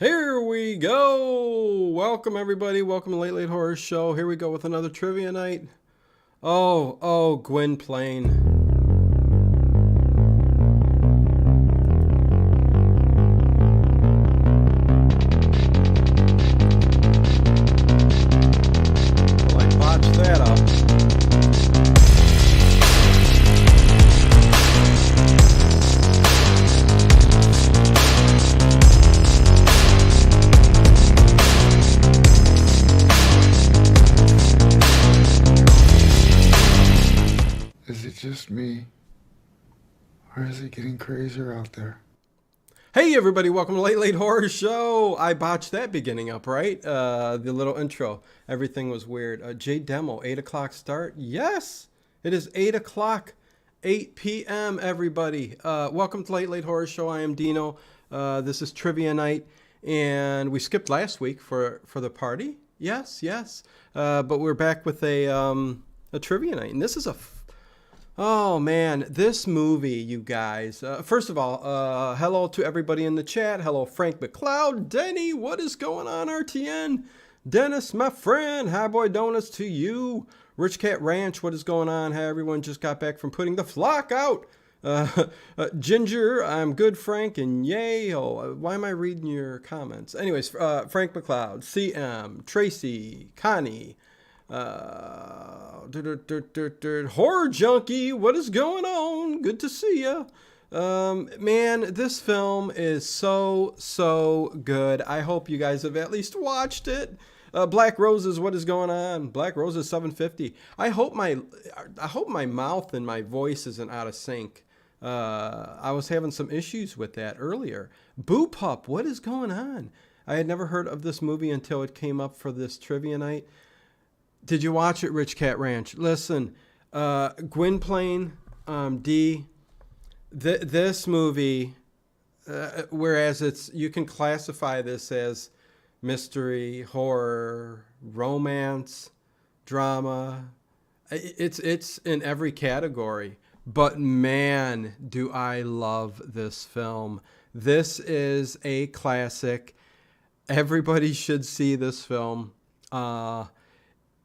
Here we go. Welcome everybody. Welcome to Late Late Horror Show. Here we go with another trivia night. Oh, Gwynplaine. Well, I botched that up. Is it just me? Or is it getting crazier out there? Hey everybody, welcome to Late Late Horror Show. I botched that beginning up, right? The little intro. Everything was weird. J Demo, 8 o'clock start. Yes, it is 8 o'clock, 8 p.m. everybody. Welcome to Late Late Horror Show. I am Dino. This is trivia night. And we skipped last week for the party. Yes. But we're back with a trivia night. And this is oh man, this movie, you guys. First of all, hello to everybody in the chat. Hello, Frank McLeod. Denny, what is going on, RTN? Dennis, my friend. Hi, boy donuts to you. Rich Cat Ranch, what is going on? Hi, everyone just got back from putting the flock out. Ginger, I'm good, Frank, and yay. Oh, why am I reading your comments? Anyways, Frank McLeod, CM, Tracy, Connie, Horror Junkie, what is going on? Good to see ya. Man, this film is so good. I hope you guys have at least watched it. Black Roses, what is going on? Black Roses 750. I hope my mouth and my voice isn't out of sync. I was having some issues with that earlier. Boo Pup, what is going on? I had never heard of this movie until it came up for this trivia night. Did you watch it, Rich Cat Ranch? Listen, Gwynplaine, this movie, whereas you can classify this as mystery, horror, romance, drama. It's in every category. But man, do I love this film. This is a classic. Everybody should see this film.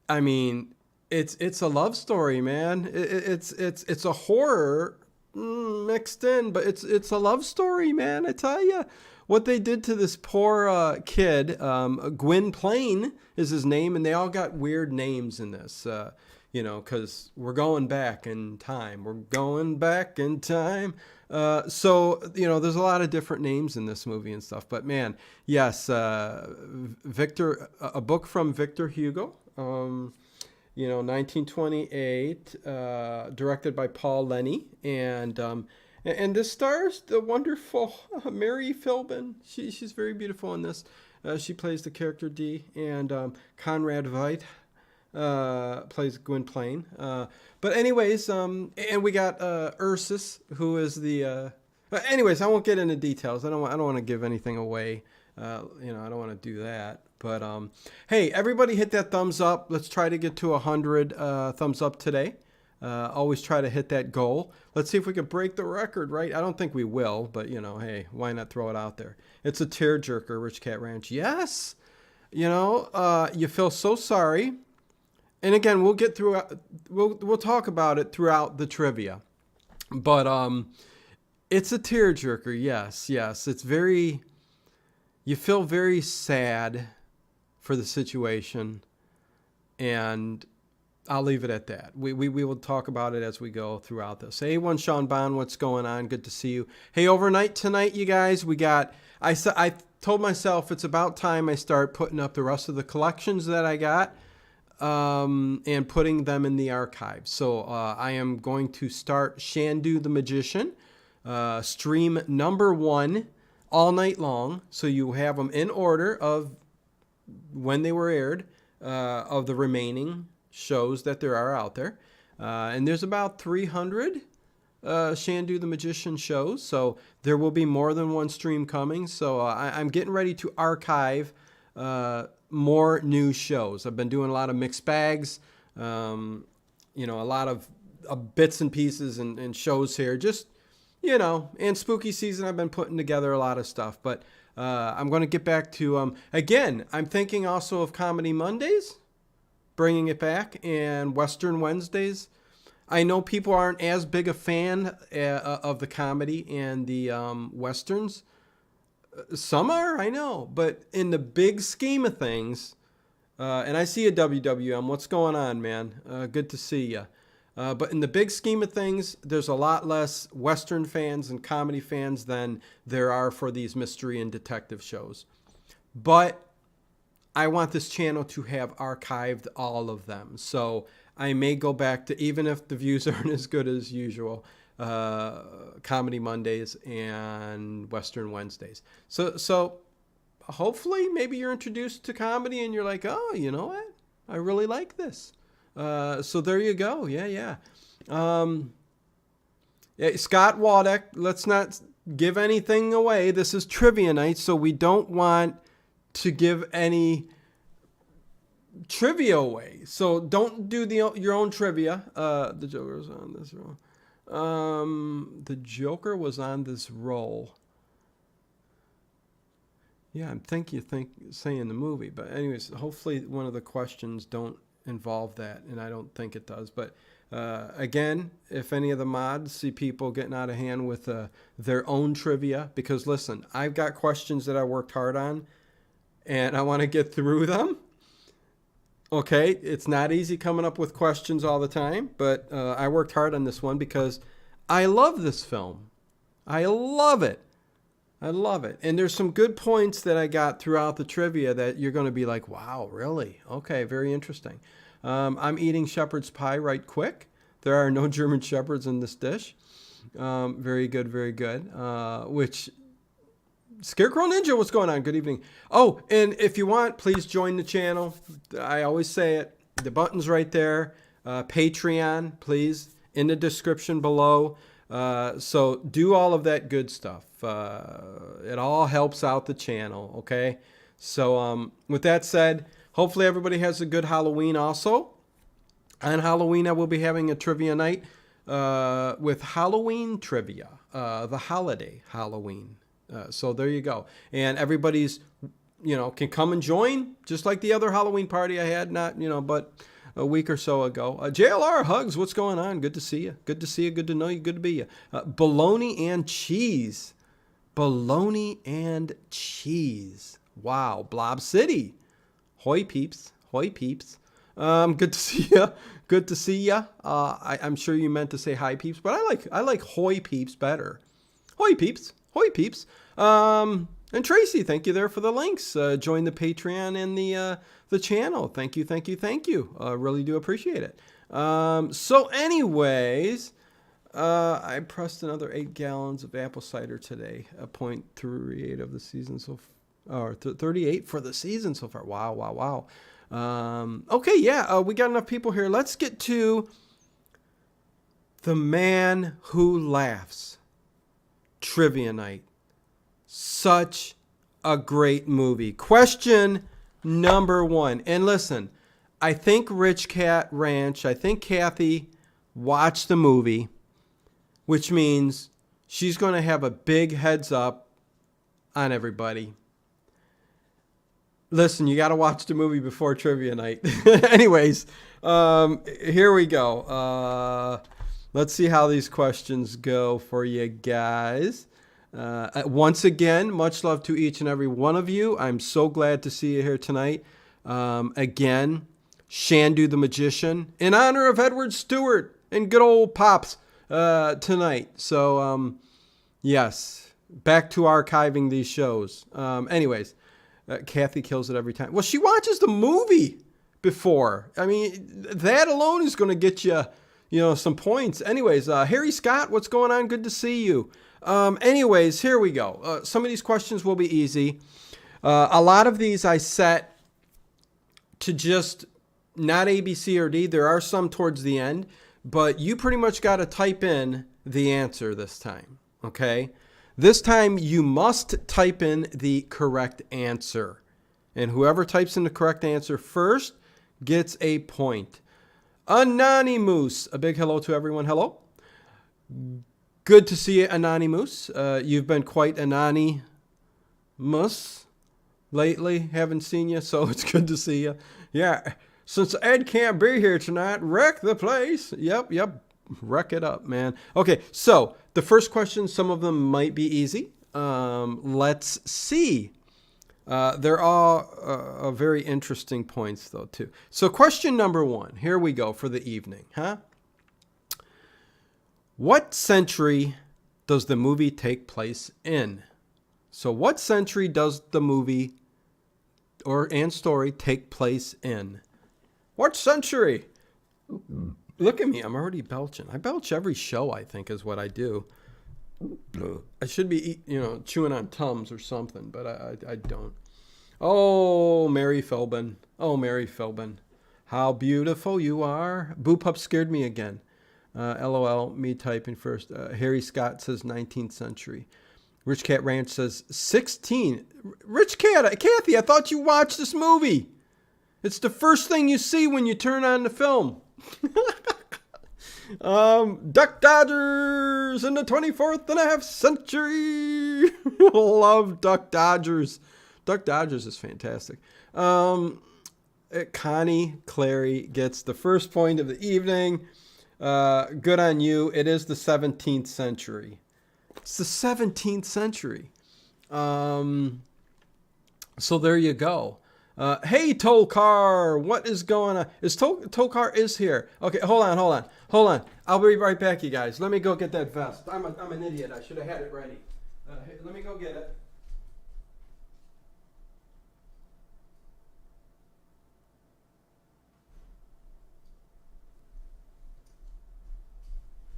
I mean, it's a love story, man. It's a horror mixed in, but it's a love story, man. I tell you, what they did to this poor kid, Gwynplaine is his name, and they all got weird names in this. Because we're going back in time. We're going back in time. So there's a lot of different names in this movie and stuff. But man, yes, Victor, a book from Victor Hugo. 1928, directed by Paul Lenny, and this stars the wonderful Mary Philbin. She's very beautiful in this. She plays the character Dee, and Conrad Veidt plays Gwynplaine. But anyways, and we got Ursus, who is the. But anyways, I won't get into details. I don't want to give anything away. I don't want to do that. But hey, everybody hit that thumbs up. Let's try to get to 100 thumbs up today. Always try to hit that goal. Let's see if we can break the record, right? I don't think we will, but hey, why not throw it out there? It's a tearjerker, Rich Cat Ranch. Yes, you feel so sorry. And again, we'll get through. We'll talk about it throughout the trivia. But it's a tearjerker. Yes. It's very. You feel very sad for the situation, and I'll leave it at that. We will talk about it as we go throughout this. Hey, one Sean Bond, what's going on? Good to see you. Hey, overnight tonight, you guys, I told myself it's about time I start putting up the rest of the collections that I got, and putting them in the archive. So I am going to start Shandu the Magician, stream number 1 all night long. So you have them in order of when they were aired, of the remaining shows that there are out there. And there's about 300 Shandu the Magician shows. So there will be more than one stream coming. So I'm getting ready to archive more new shows. I've been doing a lot of mixed bags, a lot of bits and pieces and shows here. Just and spooky season, I've been putting together a lot of stuff. But I'm going to get back to, again, I'm thinking also of Comedy Mondays, bringing it back, and Western Wednesdays. I know people aren't as big a fan of the comedy and the Westerns. Some are, I know. But in the big scheme of things, and I see a WWM. What's going on, man? Good to see you. But in the big scheme of things, there's a lot less Western fans and comedy fans than there are for these mystery and detective shows. But I want this channel to have archived all of them. So I may go back to, even if the views aren't as good as usual, Comedy Mondays and Western Wednesdays. So hopefully maybe you're introduced to comedy and you're like, oh, you know what? I really like this. So there you go. Yeah. Scott Wadek, let's not give anything away. This is trivia night, so we don't want to give any trivia away. So don't do your own trivia. The Joker was on this roll. The Joker was on this roll. Yeah, I'm saying the movie, but anyways, hopefully one of the questions don't involve that, and I don't think it does. But again, if any of the mods see people getting out of hand with their own trivia, because listen, I've got questions that I worked hard on, and I want to get through them. Okay, it's not easy coming up with questions all the time, but I worked hard on this one because I love this film. I love it. And there's some good points that I got throughout the trivia that you're going to be like, wow, really? Okay, very interesting. I'm eating shepherd's pie right quick. There are no German shepherds in this dish. Very good, very good. Which, Scarecrow Ninja, what's going on? Good evening. Oh, and if you want, please join the channel. I always say it. The button's right there. Patreon, please, in the description below. So do all of that good stuff. It all helps out the channel, okay? So with that said, hopefully everybody has a good Halloween also. On Halloween, I will be having a trivia night with Halloween trivia, the holiday Halloween. So there you go. And everybody's, can come and join, just like the other Halloween party I had, but a week or so ago. JLR Hugs, what's going on? Good to see you. Good to see you. Good to know you. Good to be you. Bologna and cheese. Bologna and cheese. Wow. Blob City. Hoi peeps. Hoi peeps. Good to see you. Good to see you. I'm sure you meant to say hi peeps, but I like hoi peeps better. Hoi peeps. Hoi peeps. And Tracy, thank you there for the links. Join the Patreon and the channel. Thank you. Really do appreciate it. So anyways, I pressed another 8 gallons of apple cider today. 0.38 of the season or 38 for the season so far. Wow. Okay, yeah, we got enough people here. Let's get to The Man Who Laughs. Trivia night. Such a great movie. Question number 1. And listen, I think Rich Cat Ranch, I think Kathy watched the movie, which means she's going to have a big heads up on everybody. Listen, you got to watch the movie before trivia night. Anyways, here we go. Let's see how these questions go for you guys. Once again, much love to each and every one of you. I'm so glad to see you here tonight. Again, Shandu the Magician, in honor of Edward Stewart and good old Pops tonight. So, yes, back to archiving these shows. Anyways, Kathy kills it every time. Well, she watches the movie before. I mean, that alone is going to get you, some points. Anyways, Harry Scott, what's going on? Good to see you. Anyways, here we go. Some of these questions will be easy. A lot of these I set to just not A, B, C, or D. There are some towards the end, but you pretty much got to type in the answer this time. Okay? This time you must type in the correct answer. And whoever types in the correct answer first gets a point. Anonymous, a big hello to everyone. Hello. Good to see you, Anonymous. You've been quite anonymous lately. Haven't seen you, so it's good to see you. Yeah, since Ed can't be here tonight, wreck the place. Yep. Wreck it up, man. Okay, so the first question, some of them might be easy. Let's see. They're all very interesting points, though, too. So question number 1. Here we go for the evening, huh? What century does the movie take place in? So what century does the movie and story take place in? What century? Look at me. I'm already belching. I belch every show, I think, is what I do. I should be, chewing on Tums or something, but I don't. Oh, Mary Philbin. Oh, Mary Philbin. How beautiful you are. Boo Pup scared me again. LOL, me typing first. Harry Scott says 19th century. Rich Cat Ranch says 16. Rich Cat, Kathy, I thought you watched this movie. It's the first thing you see when you turn on the film. Duck Dodgers in the 24th and a half century. Love Duck Dodgers. Duck Dodgers is fantastic. Connie Clary gets the first point of the evening. Good on you. It is the 17th century. It's the 17th century. So there you go. Hey, Tolkar, what is going on? Tolkar is here. Okay, hold on. I'll be right back, you guys. Let me go get that vest. I'm an idiot. I should have had it ready. Let me go get it.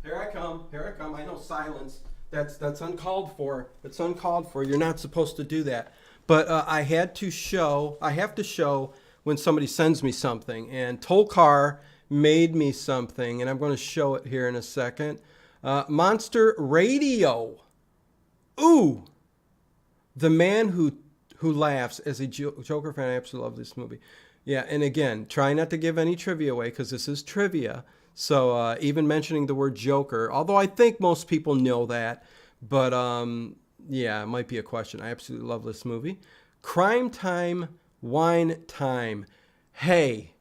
Here I come. I know silence. That's uncalled for. It's uncalled for. You're not supposed to do that. But I have to show when somebody sends me something. And Tolkar made me something, and I'm going to show it here in a second. Monster Radio. Ooh. The Man Who Laughs. As a Joker fan, I absolutely love this movie. Yeah, and again, try not to give any trivia away because this is trivia. So even mentioning the word Joker, although I think most people know that, but yeah, it might be a question. I absolutely love this movie. Crime Time, Wine Time. Hey,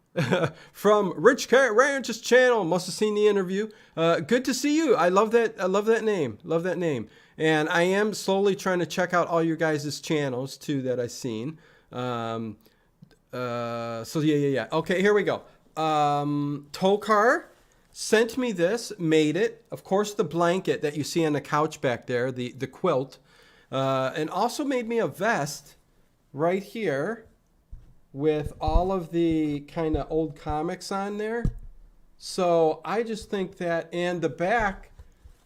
from Rich Cat Ranch's channel. Must have seen the interview. Good to see you. I love that name. Love that name. And I am slowly trying to check out all your guys' channels too that I've seen. So yeah. Okay, here we go. Tolkar sent me this, made it. Of course, the blanket that you see on the couch back there, the quilt, and also made me a vest right here with all of the kind of old comics on there. So I just think that, and the back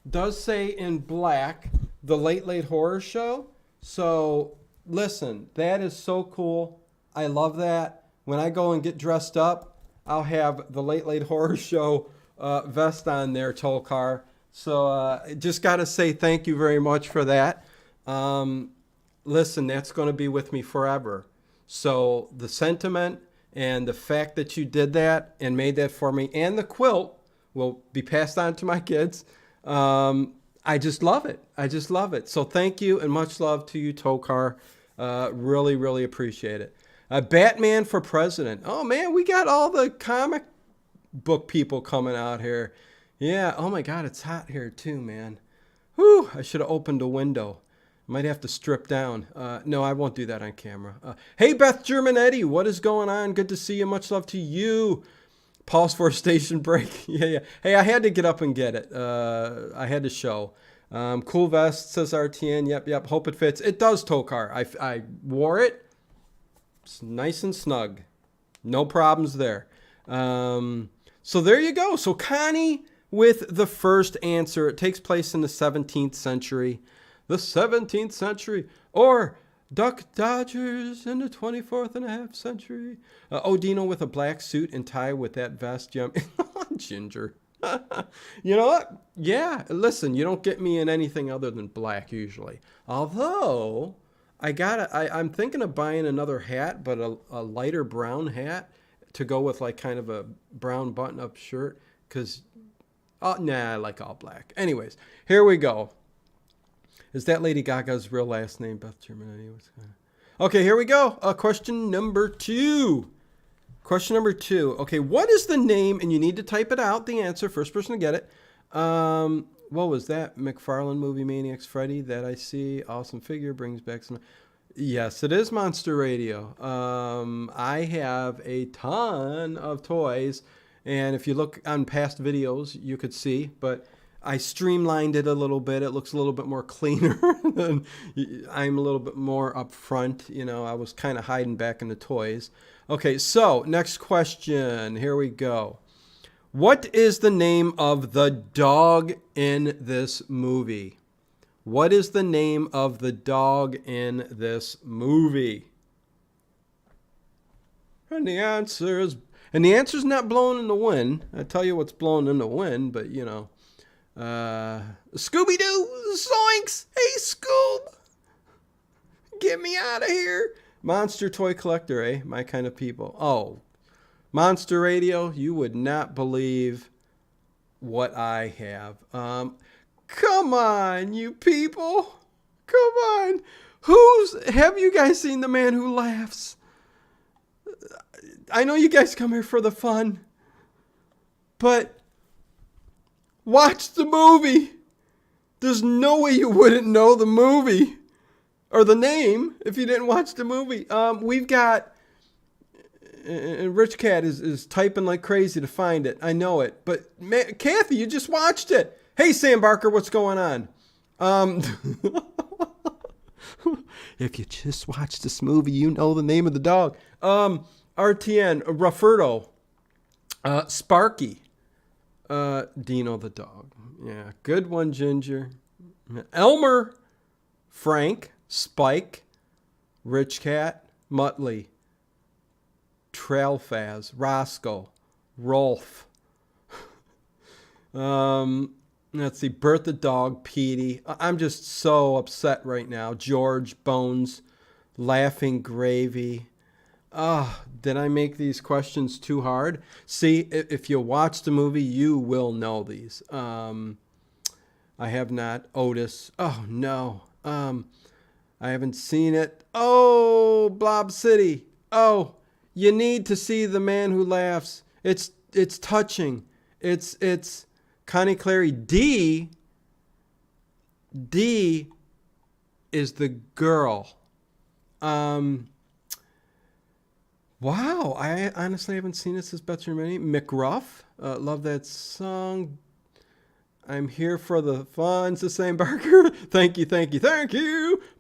does say in black, The Late Late Horror Show. So listen, that is so cool. I love that. When I go and get dressed up, I'll have The Late Late Horror Show vest on there, Tolkar. So just got to say thank you very much for that. Listen, that's going to be with me forever. So the sentiment and the fact that you did that and made that for me, and the quilt will be passed on to my kids. I just love it. So thank you and much love to you, Tolkar. Really, really appreciate it. Batman for President. Oh, man, we got all the comic book people coming out here. Yeah, oh my God, it's hot here too, man. Whew, I should have opened a window. Might have to strip down. No, I won't do that on camera. Hey, Beth Germanetti, what is going on? Good to see you. Much love to you. Pause for a station break. Yeah. Hey, I had to get up and get it. I had to show. Cool vest, says RTN. Yep. Hope it fits. It does, Tokar. I wore it. It's nice and snug. No problems there. So there you go. So Connie with the first answer. It takes place in the 17th century. The 17th century. Or Duck Dodgers in the 24th and a half century. Odino with a black suit and tie with that vest. Ginger. You know what? Yeah, listen, you don't get me in anything other than black usually. Although, I'm thinking of buying another hat, but a lighter brown hat to go with like kind of a brown button-up shirt. Because Nah, I like all black. Anyways, here we go. Is that Lady Gaga's real last name, Beth Germany? Okay, here we go. Question number 2. Question number 2. Okay, what is the name? And you need to type it out, the answer. First person to get it. What was that? McFarlane movie, Maniacs Freddy, that I see. Awesome figure, brings back some... Yes, it is Monster Radio. I have a ton of toys. And if you look on past videos, you could see. But I streamlined it a little bit. It looks a little bit more cleaner. And I'm a little bit more up front. You know, I was kind of hiding back in the toys. Okay, so next question. Here we go. What is the name of the dog in this movie? What is the name of the dog in this movie? And the answer's not blown in the wind. I tell you what's blown in the wind, but you know. Scooby-Doo! Zoinks! Hey, Scoob! Get me out of here! Monster toy collector, eh? My kind of people. Oh, Monster Radio, you would not believe what I have. Come on, you people. Come on. Have you guys seen The Man Who Laughs? I know you guys come here for the fun, but watch the movie. There's no way you wouldn't know the movie or the name if you didn't watch the movie. We've got, and Rich Cat is typing like crazy to find it. I know it, but Kathy, you just watched it. Hey, Sam Barker, what's going on? If you just watch this movie, you know the name of the dog. RTN, Rafferto, Sparky, Dino the dog. Yeah, good one, Ginger. Elmer, Frank, Spike, Rich Cat, Muttley, Trailfaz, Roscoe, Rolf. Let's see, Bertha Dog, Petey. I'm just so upset right now. George, Bones, Laughing Gravy. Did I make these questions too hard? See, if you watch the movie, you will know these. I have not. Otis. Oh, no. I haven't seen it. Oh, Blob City. Oh, you need to see The Man Who Laughs. It's touching. It's Connie Clary. D is the girl. Wow, I honestly haven't seen it since Beth Germany. McRuff, love that song. I'm here for the fun, says Sam Barker. Thank you.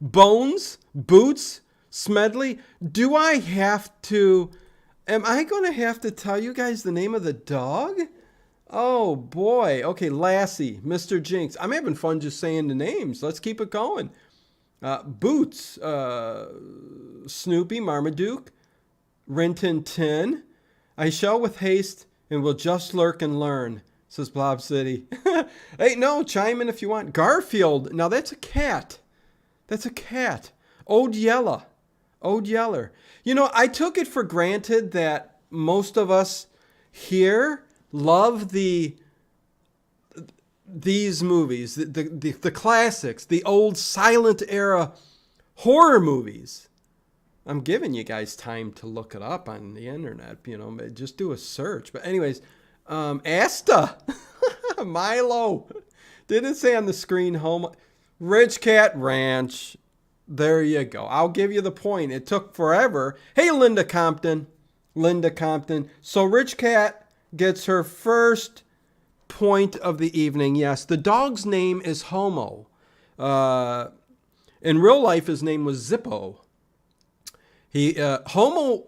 Bones, Boots, Smedley. Am I going to have to tell you guys the name of the dog? Oh, boy. Okay, Lassie, Mr. Jinx. I'm having fun just saying the names. Let's keep it going. Boots, Snoopy, Marmaduke, Rin Tin Tin. I shall with haste and will just lurk and learn, says Blob City. Hey, no, chime in if you want. Garfield. Now, that's a cat. Old Yeller. You know, I took it for granted that most of us here love these movies, the classics, the old silent era horror movies. I'm giving you guys time to look it up on the internet, you know, just do a search. But anyways, Asta, Milo, didn't say on the screen home, Rich Cat Ranch. There you go. I'll give you the point. It took forever. Hey, Linda Compton. So Rich Cat gets her first point of the evening. Yes, the dog's name is Homo. In real life, his name was Zippo. Homo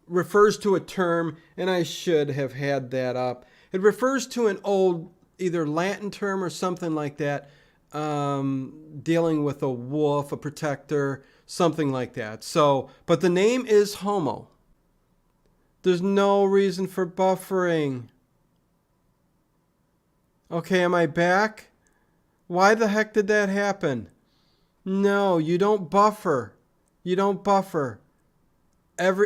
refers to a term, and I should have had that up. It refers to an old either Latin term or something like that, dealing with a wolf, a protector, something like that. So, but the name is Homo. There's no reason for buffering. Okay, am I back? Why the heck did that happen? No, you don't buffer.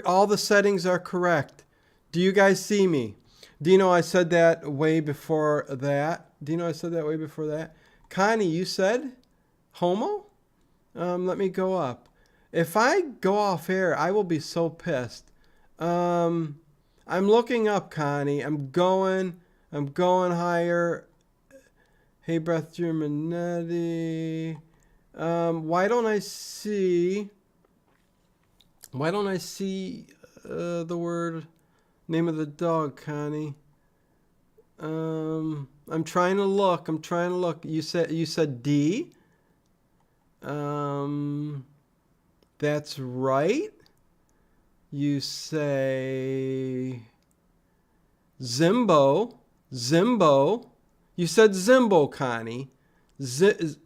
All the settings are correct. Do you guys see me? Do you know I said that way before that? Do you know I said that way before that? Connie, you said homo? Let me go up. If I go off air, I will be so pissed. I'm looking up, Connie. I'm going higher. Hey, Beth Germanetti. Why don't I see the word name of the dog, Connie? I'm trying to look. You said D. That's right. You say Zimbo. You said Zimbo, Connie. Zimbo.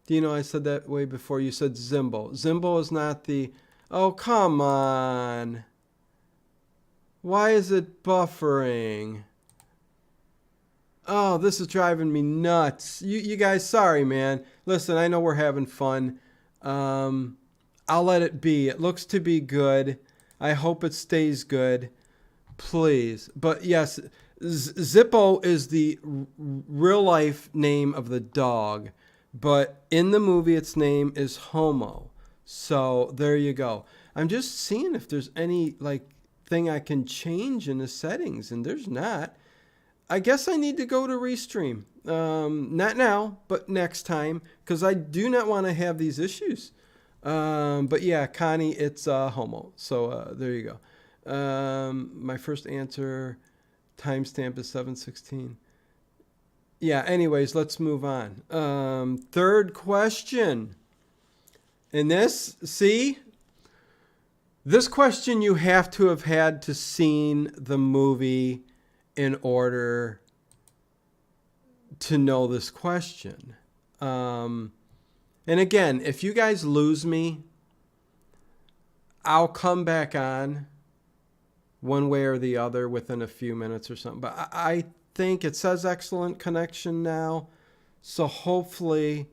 Do you know I said that way before? You said Zimbo. Zimbo is not the... Oh, come on. Why is it buffering? Oh, this is driving me nuts. You guys, sorry, man. Listen, I know we're having fun. I'll let it be. It looks to be good. I hope it stays good. Please. But yes, Zippo is the real life name of the dog. But in the movie, its name is Homo. So there you go. I'm just seeing if there's any thing I can change in the settings, and there's not. I guess I need to go to Restream. Not now, but next time, because I do not want to have these issues. But yeah, Connie, it's homo. So there you go. My first answer, timestamp is 7:16. Yeah, anyways, let's move on. Third question. And this question you have to have had to seen the movie in order to know this question. And again, if you guys lose me, I'll come back on one way or the other within a few minutes or something. But I think it says excellent connection now. So hopefully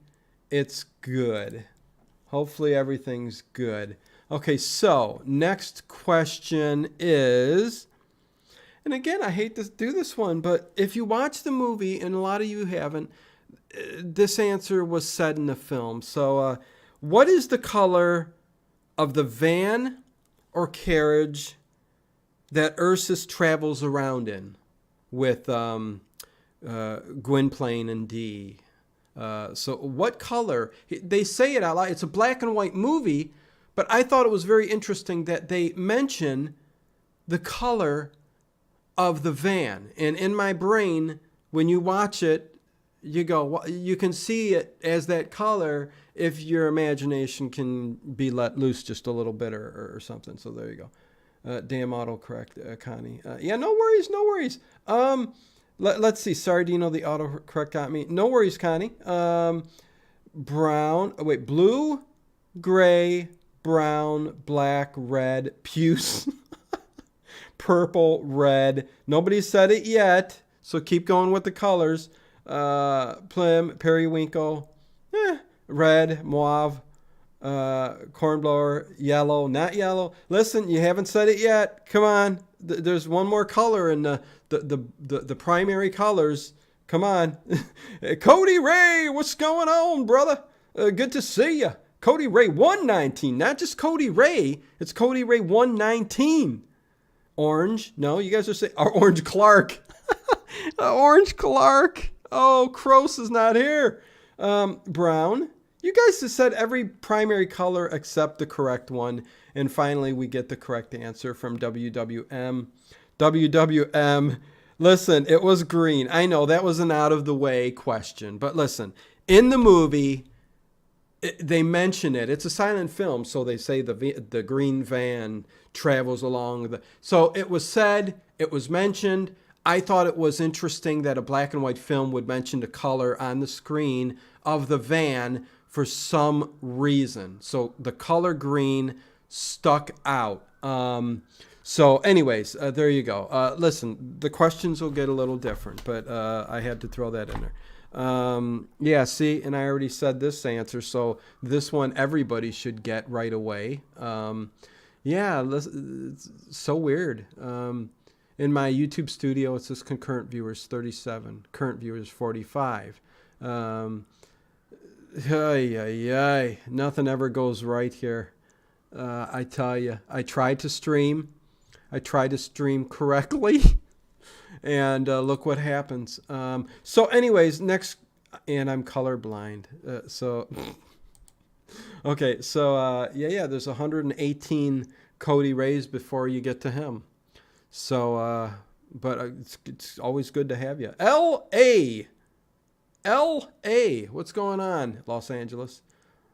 it's good. Hopefully everything's good. Okay, so next question is... And again, I hate to do this one, but if you watch the movie, and a lot of you haven't, this answer was said in the film. So what is the color of the van or carriage that Ursus travels around in with Gwynplaine and Dee? So what color? They say it out loud. It's a black and white movie, but I thought it was very interesting that they mention the color of the van. And in my brain, when you watch it, you go, you can see it as that color if your imagination can be let loose just a little bit or something. So there you go. Damn autocorrect, Connie. Yeah, no worries. Let's see. Sorry, Dino, the autocorrect got me. No worries, Connie. Blue, gray, brown, black, red, puce. Purple, red. Nobody said it yet, so keep going with the colors. Plim, periwinkle, red, mauve, cornblower, yellow, not yellow. Listen, you haven't said it yet. Come on. There's one more color in the primary colors. Come on. Cody Ray, what's going on, brother? Good to see you. Cody Ray 119, not just Cody Ray. It's Cody Ray 119. Orange. No, you guys are saying Orange Clark. Orange Clark. Oh, Kroos is not here. Brown. You guys have said every primary color except the correct one. And finally, we get the correct answer from WWM. WWM. Listen, it was green. I know that was an out of the way question. But listen, in the movie, they mention it. It's a silent film, so they say the green van travels along. So it was said, it was mentioned. I thought it was interesting that a black and white film would mention the color on the screen of the van for some reason. So the color green stuck out. So anyways, there you go. Listen, the questions will get a little different, but I had to throw that in there. Yeah, see, and I already said this answer, so this one everybody should get right away. Yeah, it's so weird. In my YouTube studio, it says concurrent viewers 37, current viewers 45. Um, ay, ay, ay. Nothing ever goes right here. I tell you, I tried to stream. I tried to stream correctly, and look what happens. So, anyways, next, and I'm colorblind. Okay, so yeah, there's 118 Cody Rays before you get to him. So, but it's always good to have you. L.A. What's going on, Los Angeles?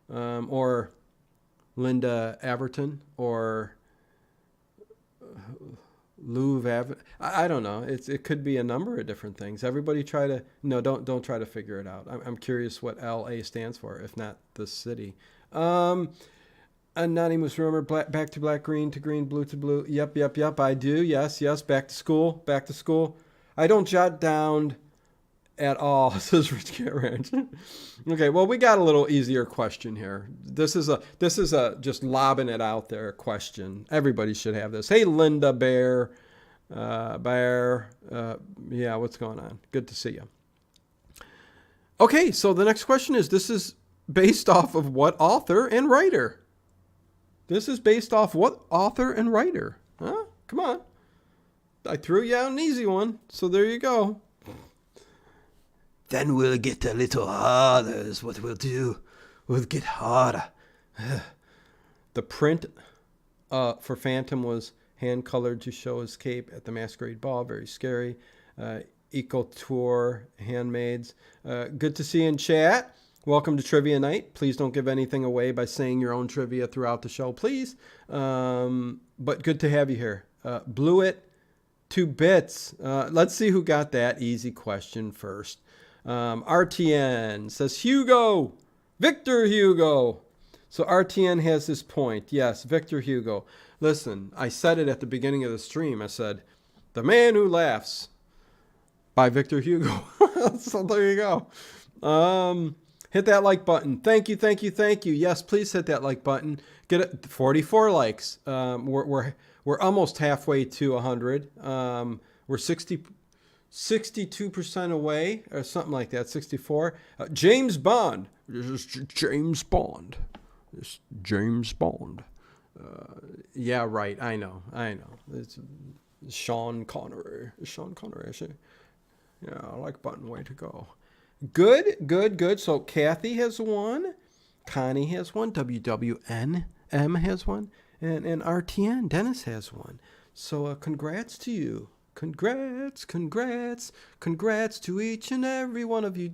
Or Linda Averton, or Louvre Avenue. I don't know. It could be a number of different things. Everybody try to no, don't try to figure it out. I'm curious what L.A. stands for, if not the city. Um, Anonymous rumor, back to black, green to green, blue to blue. Yep. I do. Yes. Back to school. Back to school. I don't jot down at all, says Rich Cat Ranch. Okay, well, we got a little easier question here. This is a just lobbing it out there question. Everybody should have this. Hey, Linda Bear, yeah, what's going on? Good to see you. Okay, so the next question is: this is based off of what author and writer? This is based off what author and writer? Huh? Come on. I threw you out an easy one, so there you go. Then we'll get a little harder is what we'll do. We'll get harder. The print for Phantom was hand-colored to show his cape at the Masquerade Ball. Very scary. Eco Tour Handmaids. Good to see you in chat. Welcome to Trivia Night. Please don't give anything away by saying your own trivia throughout the show, please. But good to have you here. Blew it 2 bits. Let's see who got that easy question first. RTN says Victor Hugo. So RTN has this point. Yes, Victor Hugo. Listen, I said it at the beginning of the stream. I said, The Man Who Laughs by Victor Hugo. So there you go. Hit that like button. Thank you. Yes, please hit that like button. Get it 44 likes. We're almost halfway to 100. We're 62% away, or something like that. 64. James Bond. This is James Bond. Yeah, right. I know. It's Sean Connery. Yeah, I like button. Way to go. Good. So Kathy has one. Connie has one. WWNM has one. And RTN, Dennis has one. So congrats to you. Congrats to each and every one of you.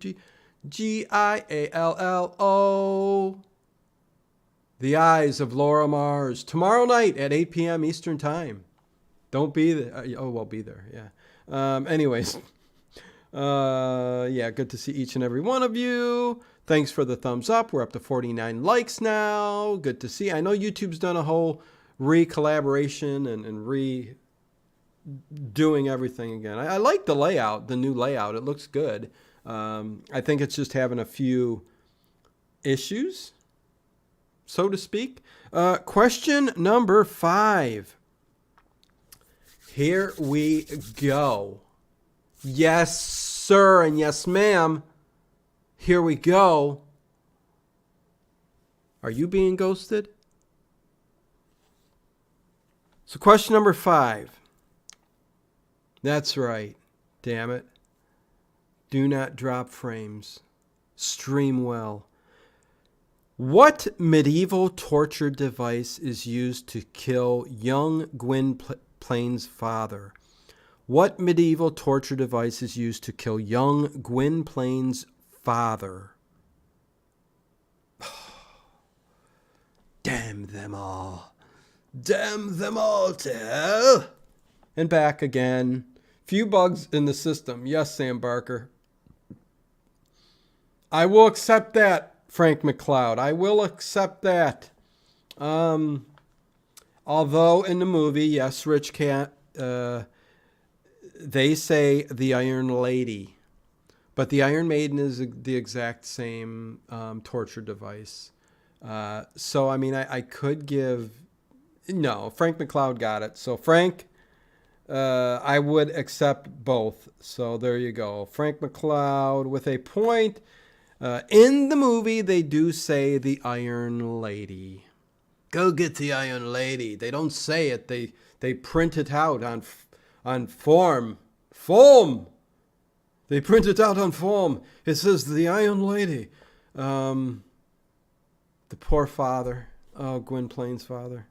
GIALLO. The Eyes of Laura Mars. Tomorrow night at 8 p.m. Eastern Time. Don't be there. Well, be there. Yeah. Anyways. Yeah, good to see each and every one of you. Thanks for the thumbs up. We're up to 49 likes now. Good to see. I know YouTube's done a whole re-collaboration and doing everything again. I like the layout, the new layout. It looks good. I think it's just having a few issues, so to speak. Question number 5. Here we go. Yes, sir, and yes, ma'am. Here we go. Are you being ghosted? So question number 5. That's right. Damn it. Do not drop frames. Stream well. What medieval torture device is used to kill young Gwynplaine's father? What medieval torture device is used to kill young Gwynplaine's father? Damn them all. Damn them all to hell. And back again. Few bugs in the system. Yes, Sam Barker. I will accept that, Frank McLeod. I will accept that. Although in the movie, yes, Rich Cat, they say the Iron Lady. But the Iron Maiden is the exact same torture device. So, I mean, I could give No, Frank McCloud got it. So Frank, I would accept both. So there you go. Frank McCloud with a point. In the movie, they do say the Iron Lady. Go get the Iron Lady. They don't say it. They print it out on form. Foam. They print it out on foam. It says the Iron Lady. The poor father. Oh, Gwynplaine's father.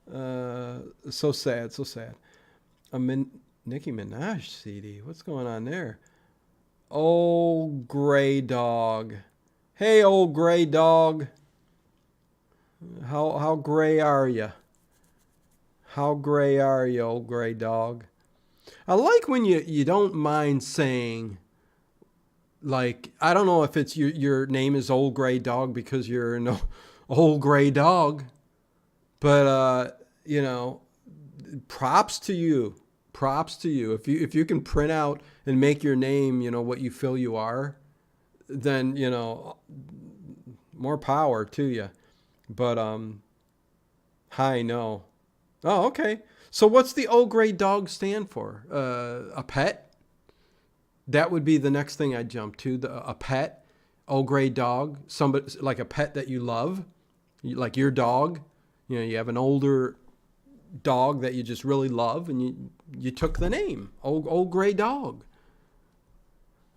So sad, so sad. Nicki Minaj CD. What's going on there? Old gray dog. Hey, old gray dog. How gray are you? How gray are you, old gray dog? I like when you don't mind saying, like, I don't know if it's your name is old gray dog because you're an old gray dog, but props to you. Props to you. If you can print out and make your name, what you feel you are, then, more power to you. But hi, no. Oh, okay. So what's the old gray dog stand for? A pet? That would be the next thing I'd jump to. A pet, old gray dog, somebody like a pet that you love, like your dog. You have an older dog that you just really love, and you took the name old gray dog.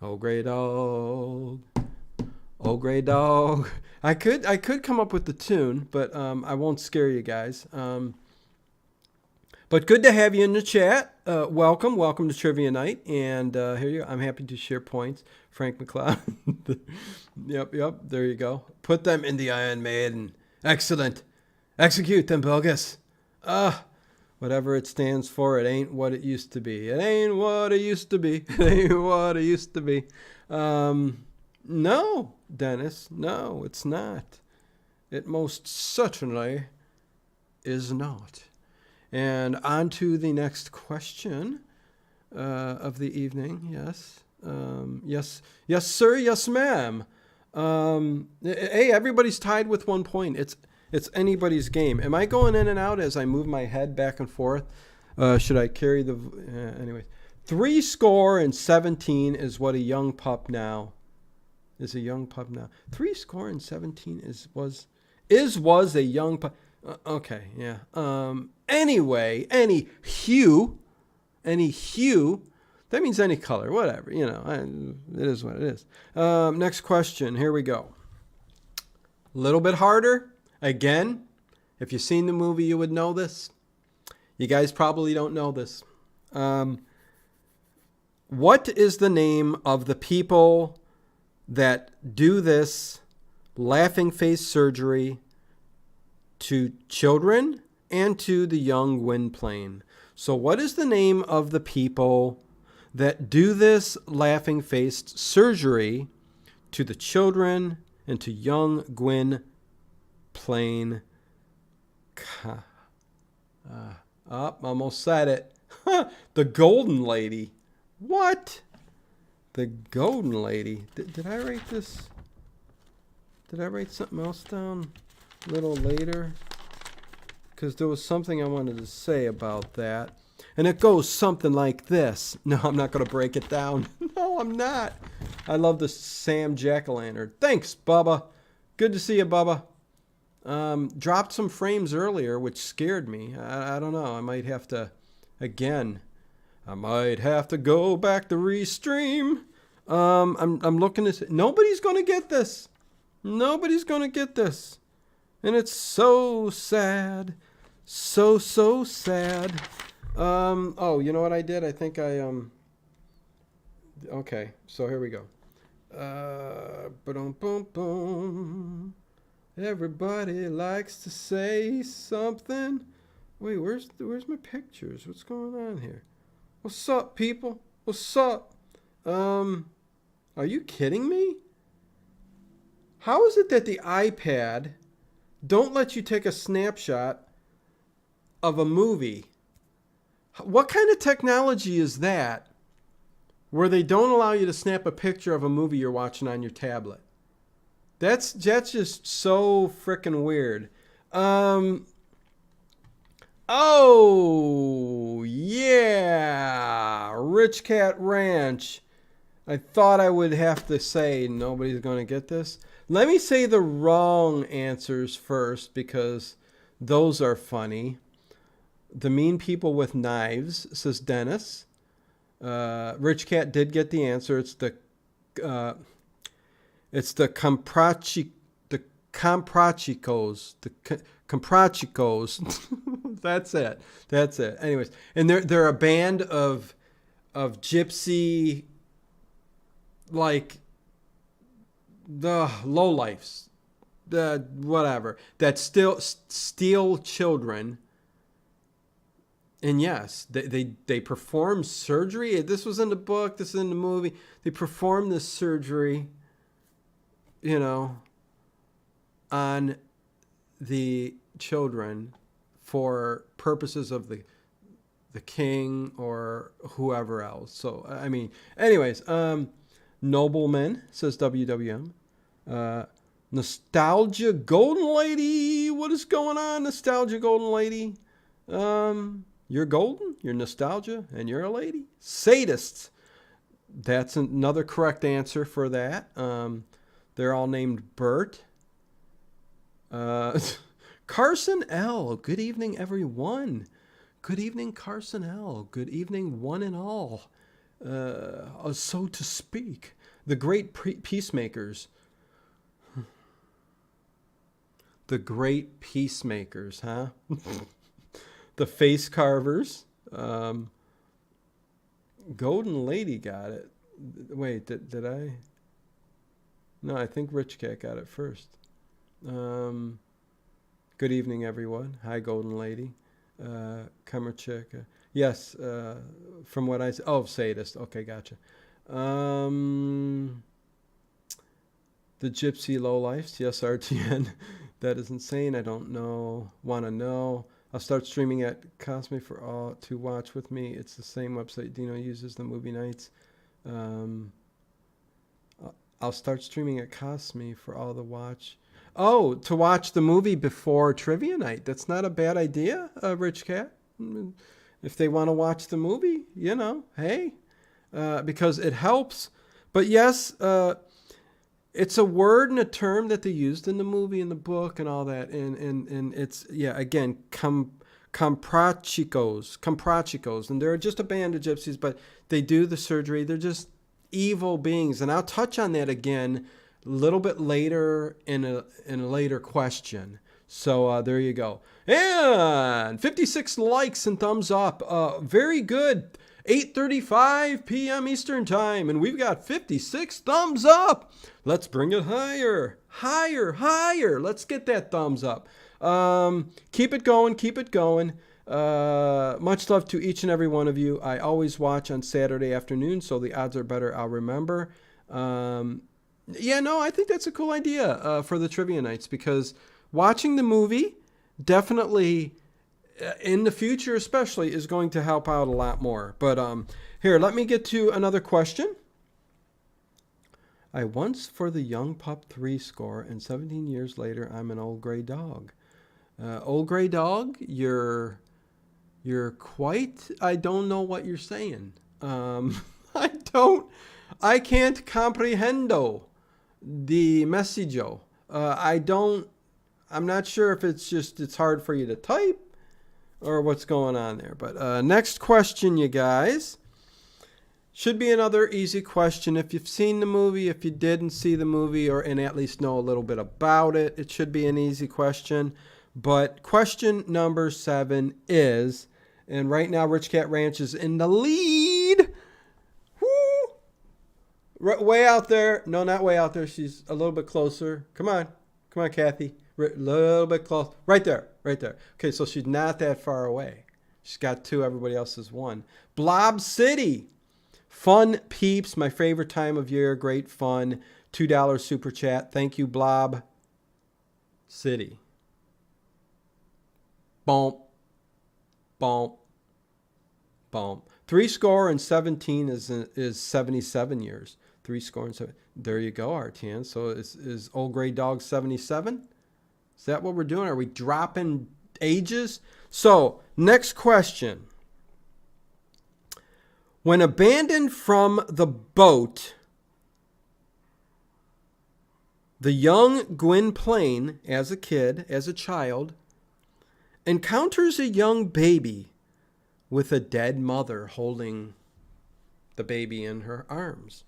Old gray dog. Old gray dog. I could come up with the tune, but I won't scare you guys. But good to have you in the chat. Welcome to Trivia Night, and here you go. I'm happy to share points. Frank McCloud. Yep. There you go. Put them in the Iron Maiden. Excellent. Execute them, bogus. Whatever it stands for, it ain't what it used to be. It ain't what it used to be. It ain't what it used to be. No, Dennis. No, it's not. It most certainly is not. And on to the next question of the evening. Yes. Yes, sir. Yes, ma'am. Hey, everybody's tied with 1 point. It's anybody's game. Am I going in and out as I move my head back and forth? Should I carry the... anyways. 17 is what a young pup now... is a young pup now. 17 was a young pup... okay, yeah. Anyway, any hue, that means any color, whatever, it is what it is. Next question, here we go. A little bit harder. Again, if you've seen the movie, you would know this. You guys probably don't know this. What is the name of the people that do this laughing face surgery to children and to the young Gwynplaine? So what is the name of the people that do this laughing faced surgery to the children and to young Gwynplaine? Almost said it. The Golden Lady. What? The Golden Lady. Did I write this? Did I write something else down a little later? Because there was something I wanted to say about that. And it goes something like this. No, I'm not going to break it down. No, I'm not. I love the Sam Jack-o'-lantern. Thanks, Bubba. Good to see you, Bubba. Dropped some frames earlier, which scared me. I don't know. I might have to, again, I might have to go back to restream. I'm looking to see. Nobody's going to get this. Nobody's going to get this. And it's so sad. So sad. Oh, you know what I did? I think okay, so here we go. Boom, boom, boom. Everybody likes to say something. Wait, where's my pictures? What's going on here? What's up, people? What's up? Are you kidding me? How is it that the iPad don't let you take a snapshot of a movie? What kind of technology is that where they don't allow you to snap a picture of a movie you're watching on your tablet? That's just so freaking weird. Oh, yeah. Rich Cat Ranch. I thought I would have to say nobody's going to get this. Let me say the wrong answers first because those are funny. The Mean People with Knives, says Dennis. Rich Cat did get the answer. Uh, it's the Comprachicos. Comprachicos. That's it. That's it. Anyways, and they're a band of gypsy, like the lowlifes, the whatever, that still steal children. And yes, they perform surgery. This was in the book. This is in the movie. They perform this surgery, you know, on the children for purposes of the king or whoever else. So I mean, anyways, Nobleman, says WWM. Nostalgia Golden Lady. What is going on, Nostalgia Golden Lady? You're golden, you're nostalgia, and you're a lady. Sadists. That's another correct answer for that. They're all named Bert. Carson L. Good evening, everyone. Good evening, Carson L. Good evening, one and all. So to speak. The great peacemakers. The great peacemakers, huh? The face carvers. Golden Lady got it. Wait, did I? No, I think Rich Cat got it first. Good evening, everyone. Hi, Golden Lady. Kamerchik. Yes, from what I said. Oh, sadist. Okay, gotcha. The Gypsy Lowlifes. Yes, RTN. That is insane. I don't know. Want to know. I'll start streaming at Cosme for all to watch with me. It's the same website Dino uses, the movie nights. I'll start streaming at Cosme for all the watch. Oh, to watch the movie before trivia night. That's not a bad idea, Rich Cat. If they want to watch the movie, you know, hey, because it helps. But yes, it's a word and a term that they used in the movie, in the book, and all that. And it's, yeah, again, comprachicos. And they're just a band of gypsies, but they do the surgery. They're just evil beings. And I'll touch on that again a little bit later in a later question. So there you go. And 56 likes and thumbs up. Very good. 8:35 p.m. Eastern Time, and we've got 56 thumbs up. Let's bring it higher, higher, higher. Let's get that thumbs up. Keep it going, keep it going. Much love to each and every one of you. I always watch on Saturday afternoon, so the odds are better I'll remember. Yeah, no, I think that's a cool idea for the trivia nights, because watching the movie definitely, in the future especially, is going to help out a lot more. But here, let me get to another question. I once for the young pup 3 score, and 17 years later I'm an old gray dog. Old gray dog, you're quite, I don't know what you're saying. I can't comprehendo the messaggio. I'm not sure if it's hard for you to type or what's going on there. But next question, you guys. Should be another easy question. If you've seen the movie, if you didn't see the movie, and at least know a little bit about it, it should be an easy question. But question number 7 is, and right now Rich Cat Ranch is in the lead. Woo! Way out there. No, not way out there. She's a little bit closer. Come on, Kathy. A little bit close. Right there. Okay, so she's not that far away. She's got 2. Everybody else is 1. Blob City. Fun peeps. My favorite time of year. Great fun. $2 super chat. Thank you, Blob City. Bump. 3 score and 17 is 77 years. 3 score and 7. There you go, RTN. So is Old Gray Dog 77? Is that what we're doing? Are we dropping ages? So Next question. When abandoned from the boat, the young Gwynplaine, as a kid, as a child, encounters a young baby with a dead mother holding the baby in her arms.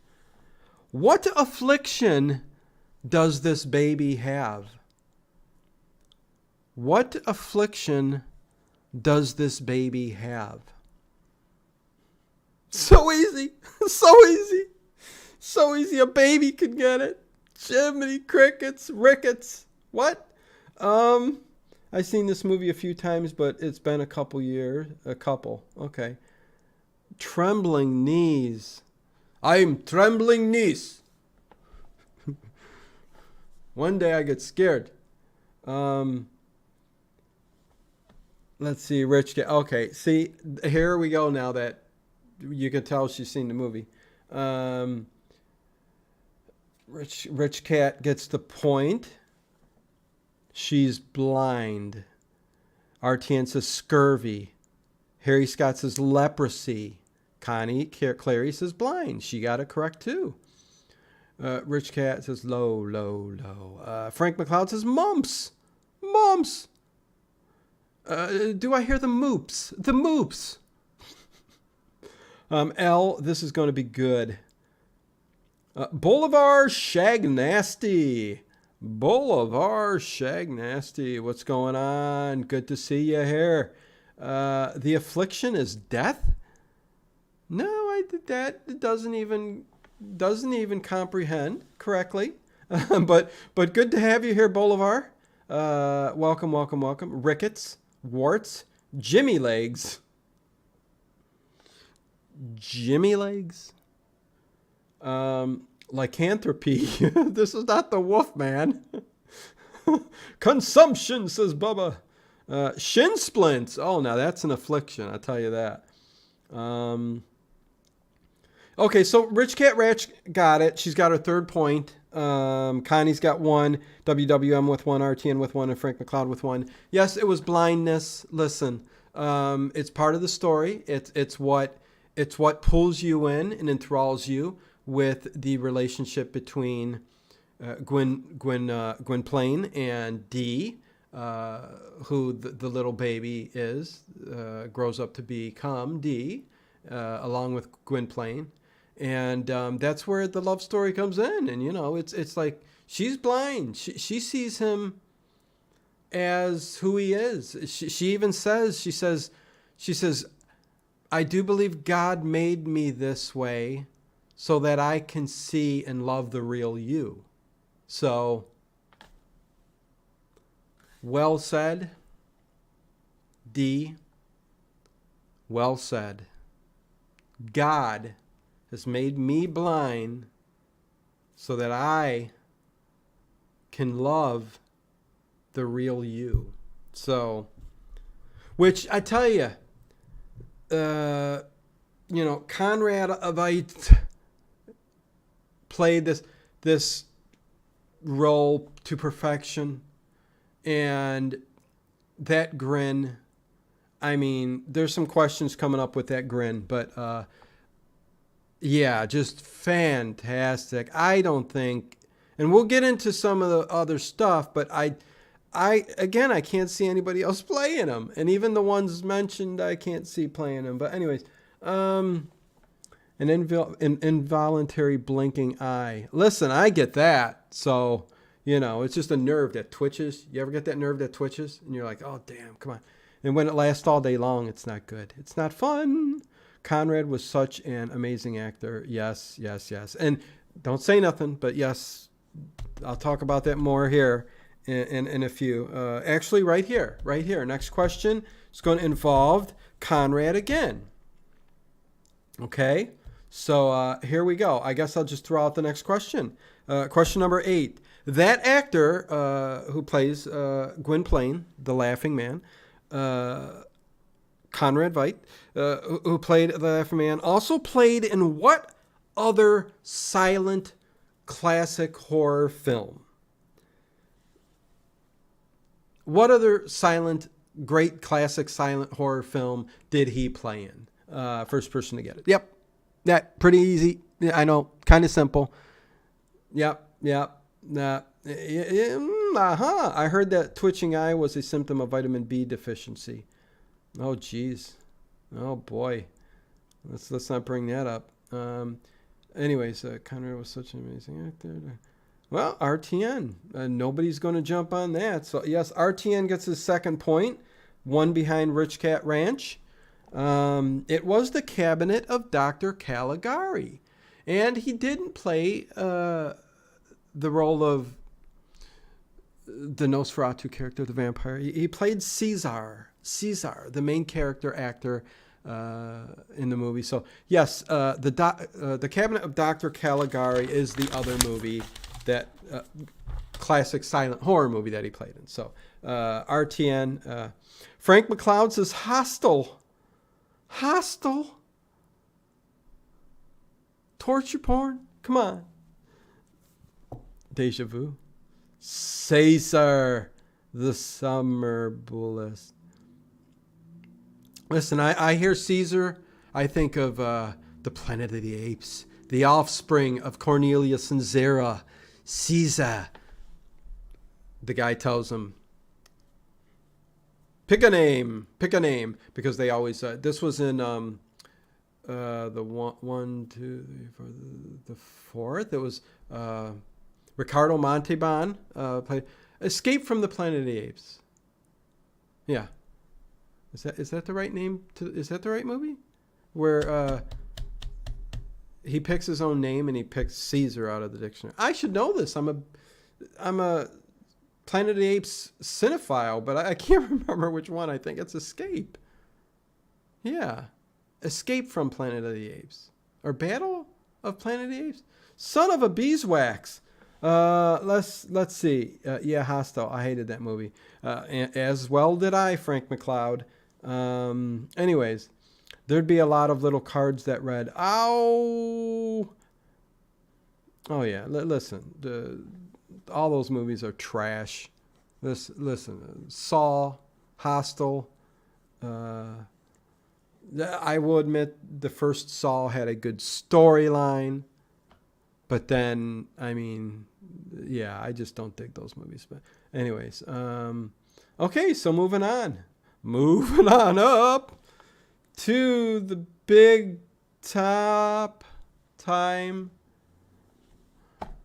What affliction does this baby have? What affliction does this baby have? So easy. So easy. So easy. A baby could get it. Jiminy crickets, rickets. What? I've seen this movie a few times, but it's been a couple years. A couple. Okay. Trembling knees. I'm trembling knees. One day I get scared. Let's see, Rich Cat. Okay, see, here we go now that you can tell she's seen the movie. Rich Cat gets the point. She's blind. RTN says scurvy. Harry Scott says leprosy. Clary says blind. She got it correct too. Rich Cat says low. Frank McLeod says mumps. Mumps. Do I hear the moops? The moops. L, this is going to be good. Boulevard Shag Nasty. Boulevard Shag Nasty. What's going on? Good to see you here. The affliction is death? No, that doesn't even comprehend correctly. but good to have you here, Boulevard. Welcome. Rickets, warts, Jimmy legs. Jimmy legs? Lycanthropy. This is not the wolf man. Consumption, says Bubba. Shin splints. Oh, now that's an affliction, I'll tell you that. Okay, so Rich Cat Ratch got it. She's got her third point. Connie's got one. WWM with one. RTN with one. And Frank McLeod with one. Yes, it was blindness. Listen, it's part of the story. It's what pulls you in and enthralls you with the relationship between Gwynplaine and Dee, who the little baby grows up to become Dee, along with Gwynplaine. And that's where the love story comes in. And, it's like she's blind. She sees him as who he is. She even says, she says, I do believe God made me this way so that I can see and love the real you. So, well said, D. Well said. God has made me blind so that I can love the real you. So, which I tell you, Conrad Veidt played this role to perfection, and that grin. I mean, there's some questions coming up with that grin, but yeah, just fantastic. I don't think, and we'll get into some of the other stuff, but I can't see anybody else playing them, and even the ones mentioned, I can't see playing them. But anyways, an involuntary blinking eye. Listen, I get that. So, it's just a nerve that twitches. You ever get that nerve that twitches? And you're like, oh, damn, come on. And when it lasts all day long, it's not good. It's not fun. Conrad was such an amazing actor. Yes. And don't say nothing, but yes, I'll talk about that more here in a few. Actually, right here. Next question is going to involve Conrad again. Okay, so here we go. I guess I'll just throw out the next question. Question number 8. That actor who plays Gwynplaine, the Laughing Man, Conrad Veidt, who played the Laughing Man, also played in what other silent classic horror film? What other silent great classic silent horror film did he play in? First person to get it. Yep. Yeah, pretty easy. Yeah, I know. Kind of simple. Yep. I heard that twitching eye was a symptom of vitamin B deficiency. Oh, geez. Oh, boy. Let's not bring that up. Anyways, Conrad was such an amazing actor. Well, RTN. Nobody's going to jump on that. So, yes, RTN gets his second point. One behind Rich Cat Ranch. It was the cabinet of Dr. Caligari. And he didn't play the role of the Nosferatu character, the vampire. He played Caesar, the main character actor in the movie. So, yes, the cabinet of Dr. Caligari is the other movie that classic silent horror movie that he played in. So, RTN. Frank McLeod says Hostel. Torture porn? Come on. Deja vu. Caesar, the summer bullets. Listen, I hear Caesar, I think of the Planet of the Apes, the offspring of Cornelius and Zara. Caesar. The guy tells him, pick a name, because they always. This was in the 1, 2, 3, 4, the fourth. It was Ricardo Montalban played Escape from the Planet of the Apes. Yeah, is that the right name? Is that the right movie? Where he picks his own name and he picks Caesar out of the dictionary. I should know this. I'm a Planet of the Apes cinephile, but I can't remember which one. I think it's Escape. Yeah. Escape from Planet of the Apes. Or Battle of Planet of the Apes? Son of a beeswax. Let's see. Yeah, Hostel. I hated that movie. As well did I, Frank McLeod. Anyways, there'd be a lot of little cards that read, ow. Oh, yeah. Listen. All those movies are trash. Listen. Saw, Hostel. I will admit the first Saw had a good storyline. But then, I mean, yeah, I just don't dig those movies. But anyways, okay, so moving on. Moving on up to the big top time.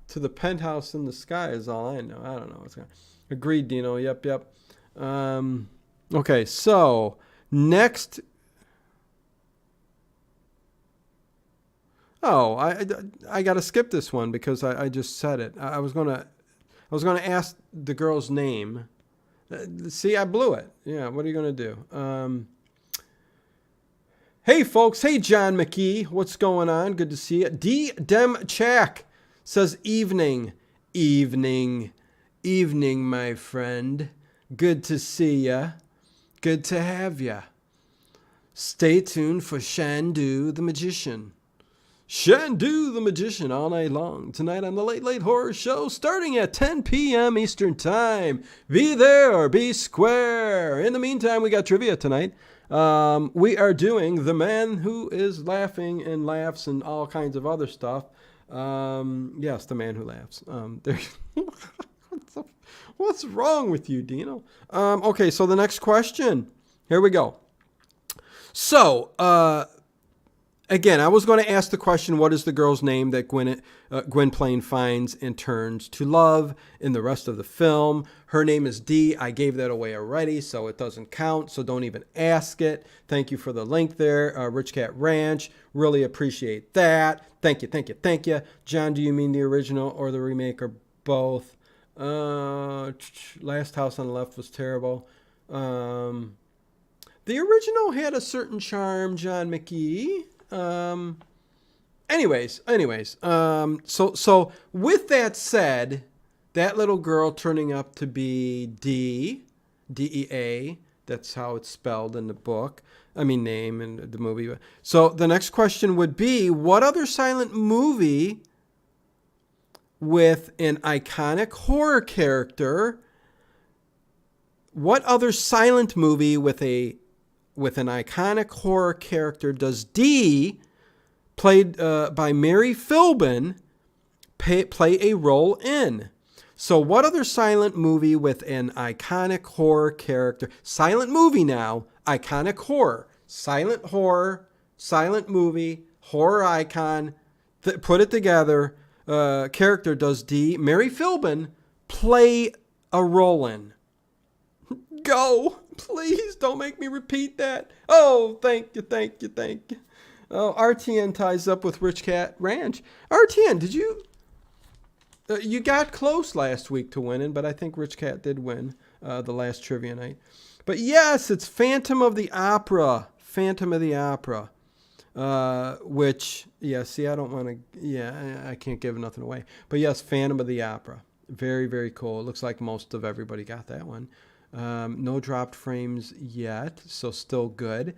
To the penthouse in the sky is all I know. I don't know what's going on. Agreed, Dino. Yep. Okay, so next. Oh, I got to skip this one because I just said it. I was gonna ask the girl's name. See, I blew it. Yeah, what are you gonna do? Hey folks, hey John McKee, what's going on? Good to see you. D Dem Chak says evening, my friend. Good to see ya. Good to have ya. Stay tuned for Shandu the Magician. Shandu the Magician all night long. Tonight on the Late Late Horror Show, starting at 10 p.m. Eastern Time. Be there or be square. In the meantime, we got trivia tonight. We are doing The Man Who Is Laughing and Laughs and all kinds of other stuff. Yes, The Man Who Laughs. What's wrong with you, Dino? Okay, so the next question. Here we go. So, again, I was going to ask the question, what is the girl's name that Gwynplaine finds and turns to love in the rest of the film? Her name is Dee. I gave that away already, so it doesn't count, so don't even ask it. Thank you for the link there, Rich Cat Ranch. Really appreciate that. Thank you. John, do you mean the original or the remake or both? Last House on the Left was terrible. The original had a certain charm, John McKee. Anyways. So with that said, that little girl turning up to be Dea, that's how it's spelled in the book. I mean, name in the movie. So the next question would be, what other silent movie with an iconic horror character What other silent movie with an iconic horror character does Dee, played by Mary Philbin, play a role in? So what other silent movie with an iconic horror character? Silent movie now, iconic horror. Silent horror, silent movie, horror icon. Put it together. Character does Mary Philbin play a role in? Go. Please don't make me repeat that. Oh, thank you. Oh, RTN ties up with Rich Cat Ranch. RTN, did you... you got close last week to winning, but I think Rich Cat did win the last trivia night. But yes, it's Phantom of the Opera. Which, yeah, see, I don't want to, yeah, I can't give nothing away. But yes, Phantom of the Opera. Very, very cool. It looks like most of everybody got that one. No dropped frames yet, so still good.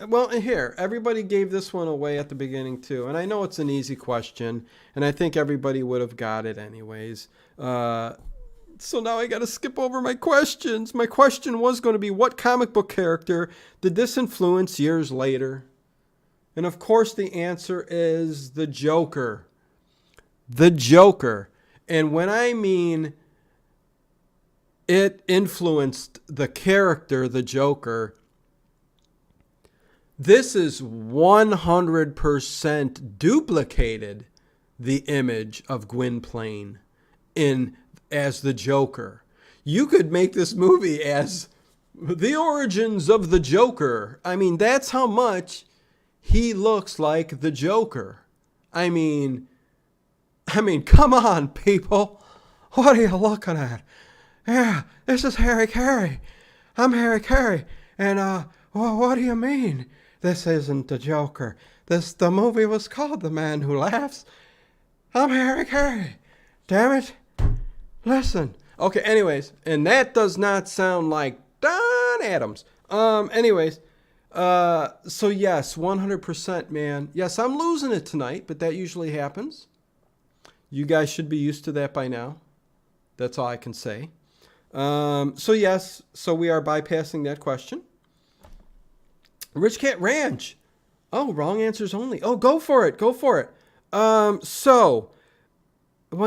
Well, here, everybody gave this one away at the beginning too, and I know it's an easy question, and I think everybody would have got it anyways. So now I got to skip over my questions. My question was going to be, what comic book character did this influence years later? And of course the answer is the Joker. The Joker. And when I mean it influenced the character, the Joker, this is 100% duplicated the image of Gwynplaine as the Joker. You could make this movie as the origins of the Joker. I mean, that's how much he looks like the Joker. I mean, come on, people. What are you looking at? Yeah, this is Harry Carey. I'm Harry Carey. And, well, what do you mean? This isn't the Joker. The movie was called The Man Who Laughs. I'm Harry Carey. Damn it. Listen. Okay, anyways. And that does not sound like Don Adams. So yes, 100%, man. Yes, I'm losing it tonight, but that usually happens. You guys should be used to that by now. That's all I can say. So yes, so we are bypassing that question. Rich Cat Ranch. Oh, wrong answers only. Oh, go for it. Well,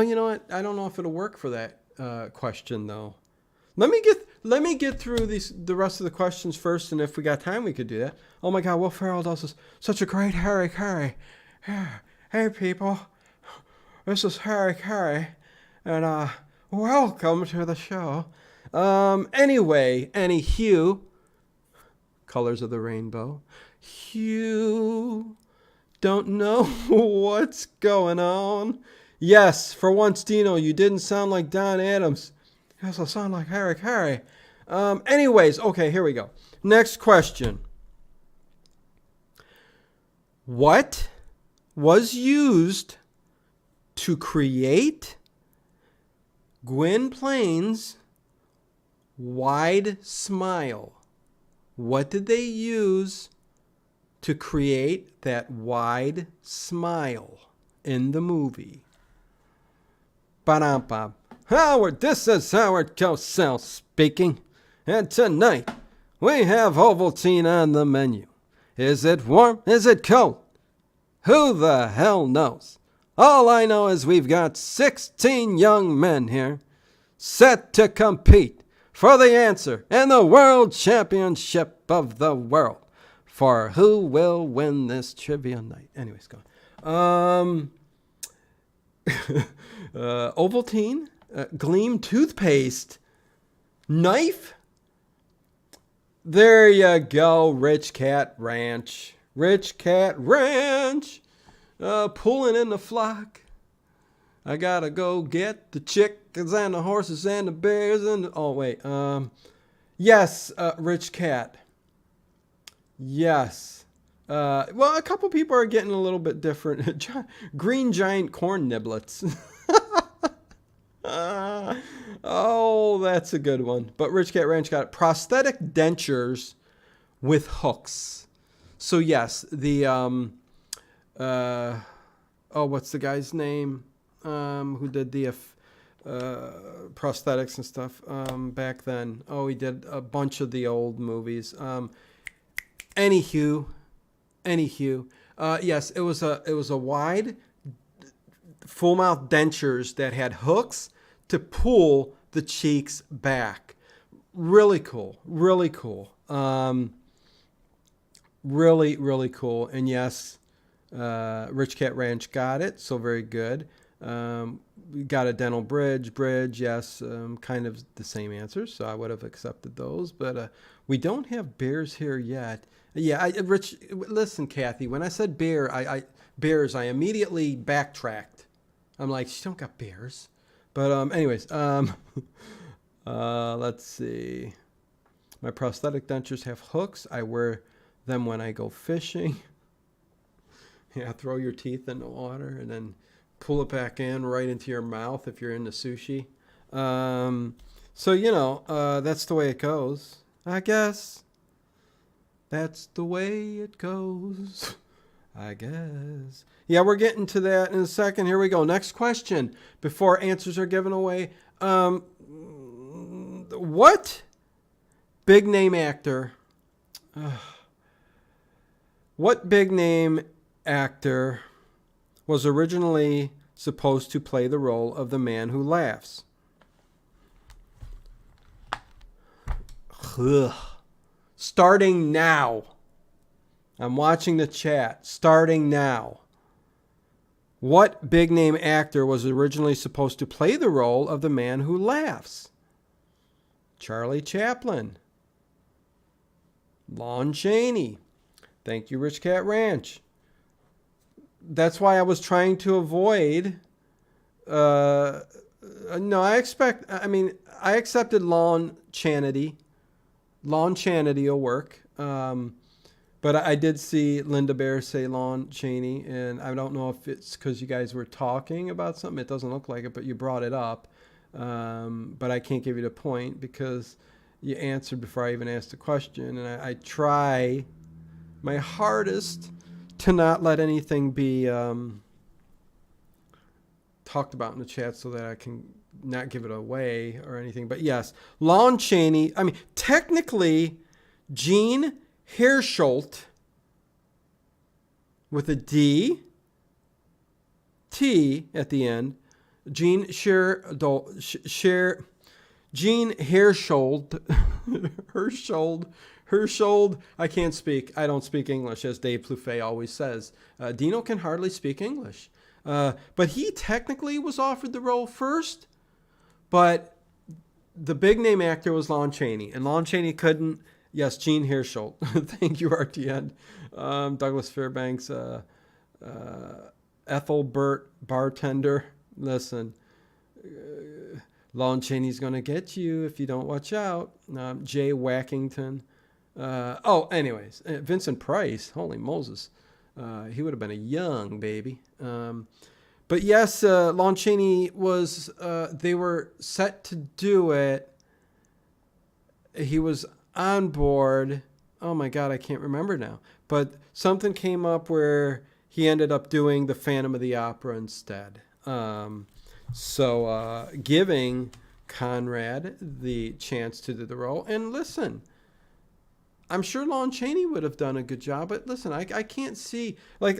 you know what? I don't know if it'll work for that question though. Let me get through the rest of the questions first, and if we got time, we could do that. Oh my God, Will Ferrell does such a great Harry Carey. Hey people, this is Harry Carey, and welcome to the show. Anywho, Colors of the Rainbow. Hugh, don't know what's going on. Yes, for once, Dino, you didn't sound like Don Adams. You also sound like Harry Carey. Anyways, okay, here we go. Next question. What was used to create Gwynplaine's wide smile? What did they use to create that wide smile in the movie? Ba-dum-bum. Howard, this is Howard Cosell speaking. And tonight, we have Ovaltine on the menu. Is it warm? Is it cold? Who the hell knows? All I know is we've got 16 young men here set to compete for the answer and the World Championship of the world for who will win this trivia night. Anyways, go on. Ovaltine, Gleam toothpaste, knife. There you go, Rich Cat Ranch. Pulling in the flock. I gotta go get the chickens and the horses and the bears and yes, Rich Cat. Yes. Well, a couple people are getting a little bit different. Green giant corn niblets. Oh, that's a good one. But Rich Cat Ranch got it. Prosthetic dentures with hooks. So yes, the what's the guy's name? Who did the prosthetics and stuff back then. Oh, he did a bunch of the old movies. Anywho, yes, it was a wide full mouth dentures that had hooks to pull the cheeks back. Really cool, really cool. Really, really cool. And yes, Rich Cat Ranch got it, so very good. We got a dental bridge, yes, kind of the same answers, so I would have accepted those. But we don't have bears here yet. Yeah, Rich, listen, Kathy, when I said bears, I immediately backtracked. I'm like, she don't got bears. But anyways, let's see. My prosthetic dentures have hooks. I wear them when I go fishing. Yeah, throw your teeth in the water and then pull it back in right into your mouth if you're into sushi. So, that's the way it goes. I guess that's the way it goes. I guess. Yeah, we're getting to that in a second. Here we go. Next question before answers are given away. What big name actor? What big name actor was originally supposed to play the role of the man who laughs? Ugh. Starting now. I'm watching the chat. Starting now. What big name actor was originally supposed to play the role of the man who laughs? Charlie Chaplin. Lon Chaney. Thank you, Rich Cat Ranch. That's why I was trying to avoid. No, I accepted Lon Chaney. Lon Chaney will work. But I did see Linda Bear say Lon Chaney, and I don't know if it's because you guys were talking about something. It doesn't look like it, but you brought it up. But I can't give you the point because you answered before I even asked the question, and I try my hardest to not let anything be talked about in the chat so that I can not give it away or anything. But yes, Lon Chaney. I mean, technically, Gene Hersholt with a D, T at the end. Gene Hersholt. Hersholt. I can't speak. I don't speak English, as Dave Plouffe always says. Dino can hardly speak English. But he technically was offered the role first, but the big name actor was Lon Chaney, and Lon Chaney couldn't. Yes, Gene Hersholt. Thank you, RTN. Douglas Fairbanks, Ethelbert Bartender. Listen, Lon Chaney's going to get you if you don't watch out. Jay Wackington. Anyways, Vincent Price. Holy Moses. He would have been a young baby. But yes, Lon Chaney was, they were set to do it. He was on board. Oh my God, I can't remember now. But something came up where he ended up doing the Phantom of the Opera instead. So giving Conrad the chance to do the role. And listen, I'm sure Lon Chaney would have done a good job. But listen, I can't see, like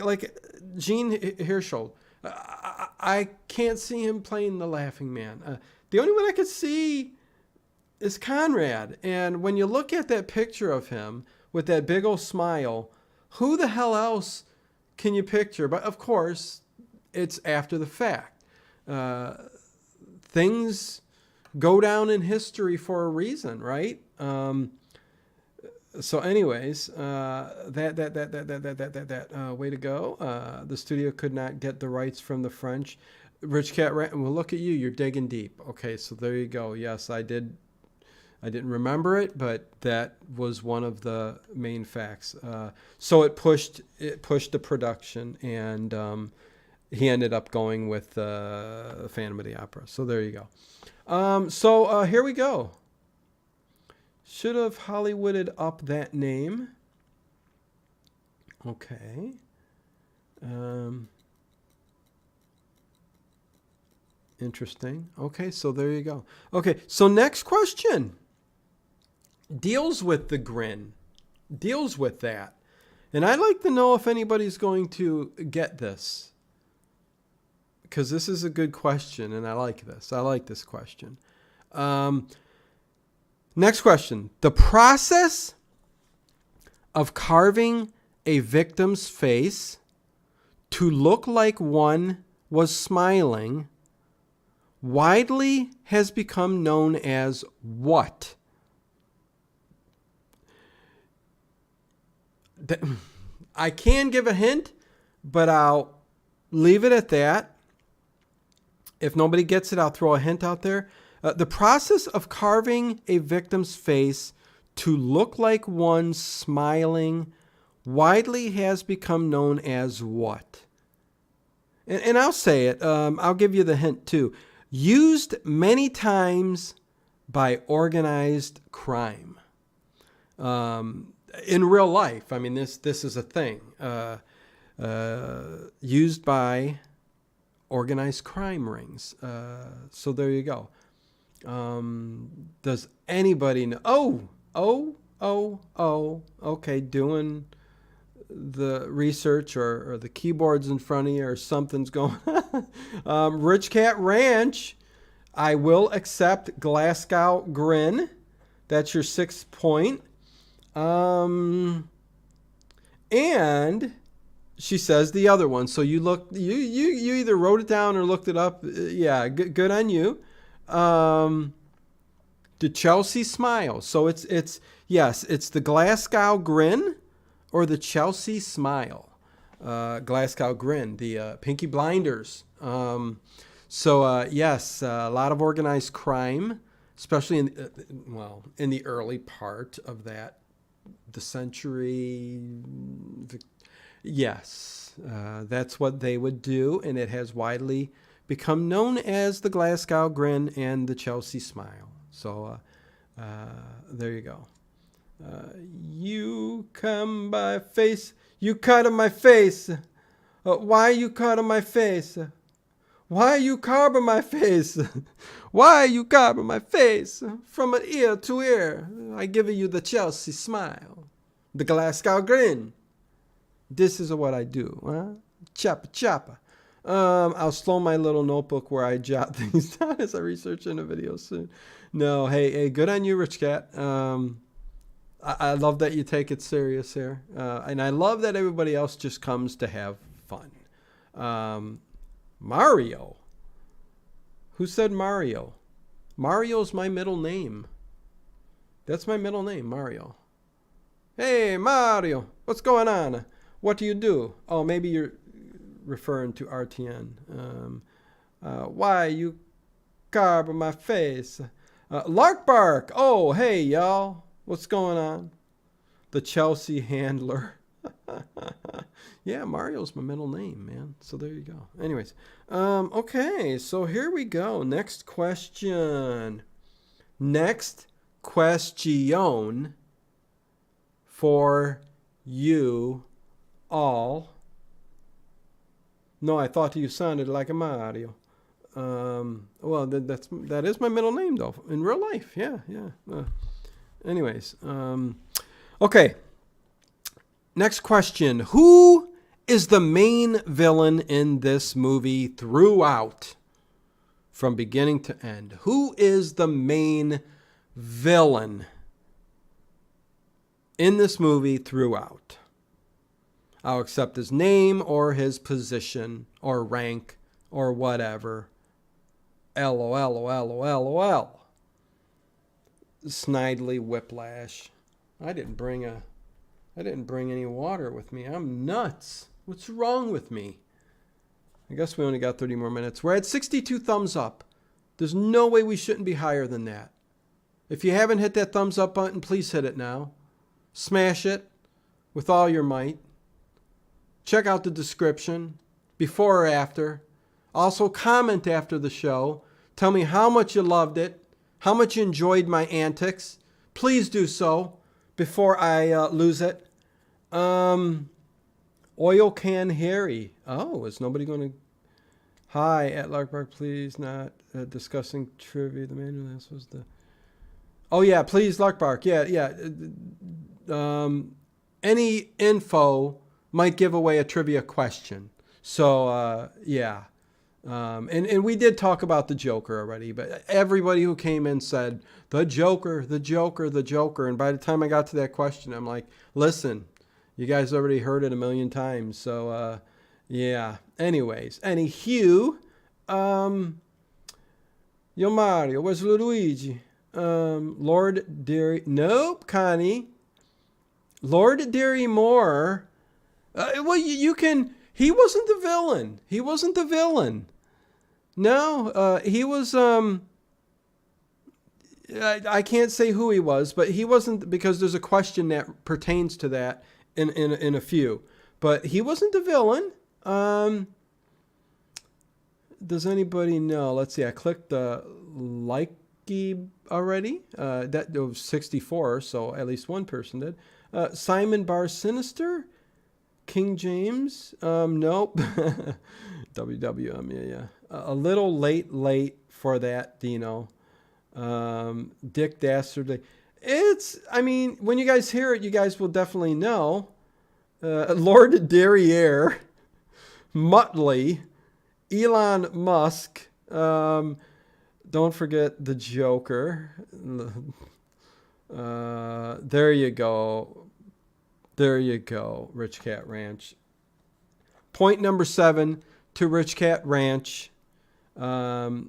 Gene Hersholt, I can't see him playing the Laughing Man. The only one I could see is Conrad. And when you look at that picture of him with that big old smile, who the hell else can you picture? But of course, it's after the fact. Things go down in history for a reason, right? So anyways, way to go. The studio could not get the rights from the French. Rich Cat, well, look at you. You're digging deep. Okay, so there you go. Yes, I didn't remember it, but that was one of the main facts. So it pushed the production, and he ended up going with Phantom of the Opera. So there you go. So here we go. Should have Hollywooded up that name. Okay. Interesting. Okay, so there you go. Okay, so next question deals with the grin, deals with that. And I'd like to know if anybody's going to get this, because this is a good question, and I like this. I like this question. Next question. The process of carving a victim's face to look like one was smiling widely has become known as what? I can give a hint, but I'll leave it at that. If nobody gets it, I'll throw a hint out there. The process of carving a victim's face to look like one smiling widely has become known as what? And I'll say it. I'll give you the hint too. Used many times by organized crime. In real life, I mean, this is a thing. Used by organized crime rings. So there you go. Does anybody know? Okay, doing the research or the keyboards in front of you or something's going on. Rich Cat Ranch, I will accept Glasgow Grin. That's your 6th point. And she says the other one. So you either wrote it down or looked it up. Yeah, good on you. The Chelsea Smile. So it's the Glasgow Grin or the Chelsea Smile. Glasgow Grin, the Pinky Blinders. Yes, a lot of organized crime, especially in the early part of the century. Yes, that's what they would do, and it has widely become known as the Glasgow Grin and the Chelsea Smile. So there you go. You come by face, you cut on my face. Why you cut on my face? Why you carve on my face? Why you carve on my face? From ear to ear, I give you the Chelsea Smile, the Glasgow Grin. This is what I do. Huh? Choppa choppa. I'll slow my little notebook where I jot things down as I research in a video soon. No, hey, good on you, Rich Cat. I love that you take it serious here. And I love that everybody else just comes to have fun. Mario. Who said Mario? Mario's my middle name. That's my middle name, Mario. Hey, Mario, what's going on? What do you do? Oh, maybe you're referring to RTN. Why you carve on my face? Lark Bark. Oh, hey, y'all. What's going on? The Chelsea Handler. Yeah, Mario's my middle name, man. So there you go. Anyways, okay, so here we go. Next question. Next question for you all. No, I thought you sounded like a Mario. Well, that is my middle name though in real life. Yeah. Anyways, okay. Next question. Who is the main villain in this movie throughout? From beginning to end. Who is the main villain in this movie throughout? I'll accept his name or his position or rank or whatever. LOL. Snidely Whiplash. I didn't bring any water with me. I'm nuts. What's wrong with me? I guess we only got 30 more minutes. We're at 62 thumbs up. There's no way we shouldn't be higher than that. If you haven't hit that thumbs up button, please hit it now. Smash it with all your might. Check out the description, before or after. Also, comment after the show. Tell me how much you loved it, how much you enjoyed my antics. Please do so before I lose it. Oil Can Harry. Oh, is nobody going to... Hi, at Larkbark, please not discussing trivia. The man who last was the... Oh, yeah, please, Larkbark. Yeah, yeah. Any info might give away a trivia question. So, yeah. And we did talk about the Joker already, but everybody who came in said, the Joker, the Joker, the Joker. And by the time I got to that question, I'm like, listen, you guys already heard it a million times. So, yeah. Anyways, yo Mario, where's Luigi? Lord Derry, nope, Connie. Lord Derry Moore. Well, you can. He wasn't the villain. He wasn't the villain. No, he was. I can't say who he was, but he wasn't, because there's a question that pertains to that in a few. But he wasn't the villain. Does anybody know? Let's see. I clicked the likey already. That was 64, so at least one person did. Simon Bar Sinister, King James. Nope. WWM. Yeah. A little late for that, Dino. Dick Dastardly. I mean, when you guys hear it, you guys will definitely know. Lord Derriere, Muttley, Elon Musk. Don't forget the Joker. There you go. There you go, Rich Cat Ranch. Point number 7 to Rich Cat Ranch. I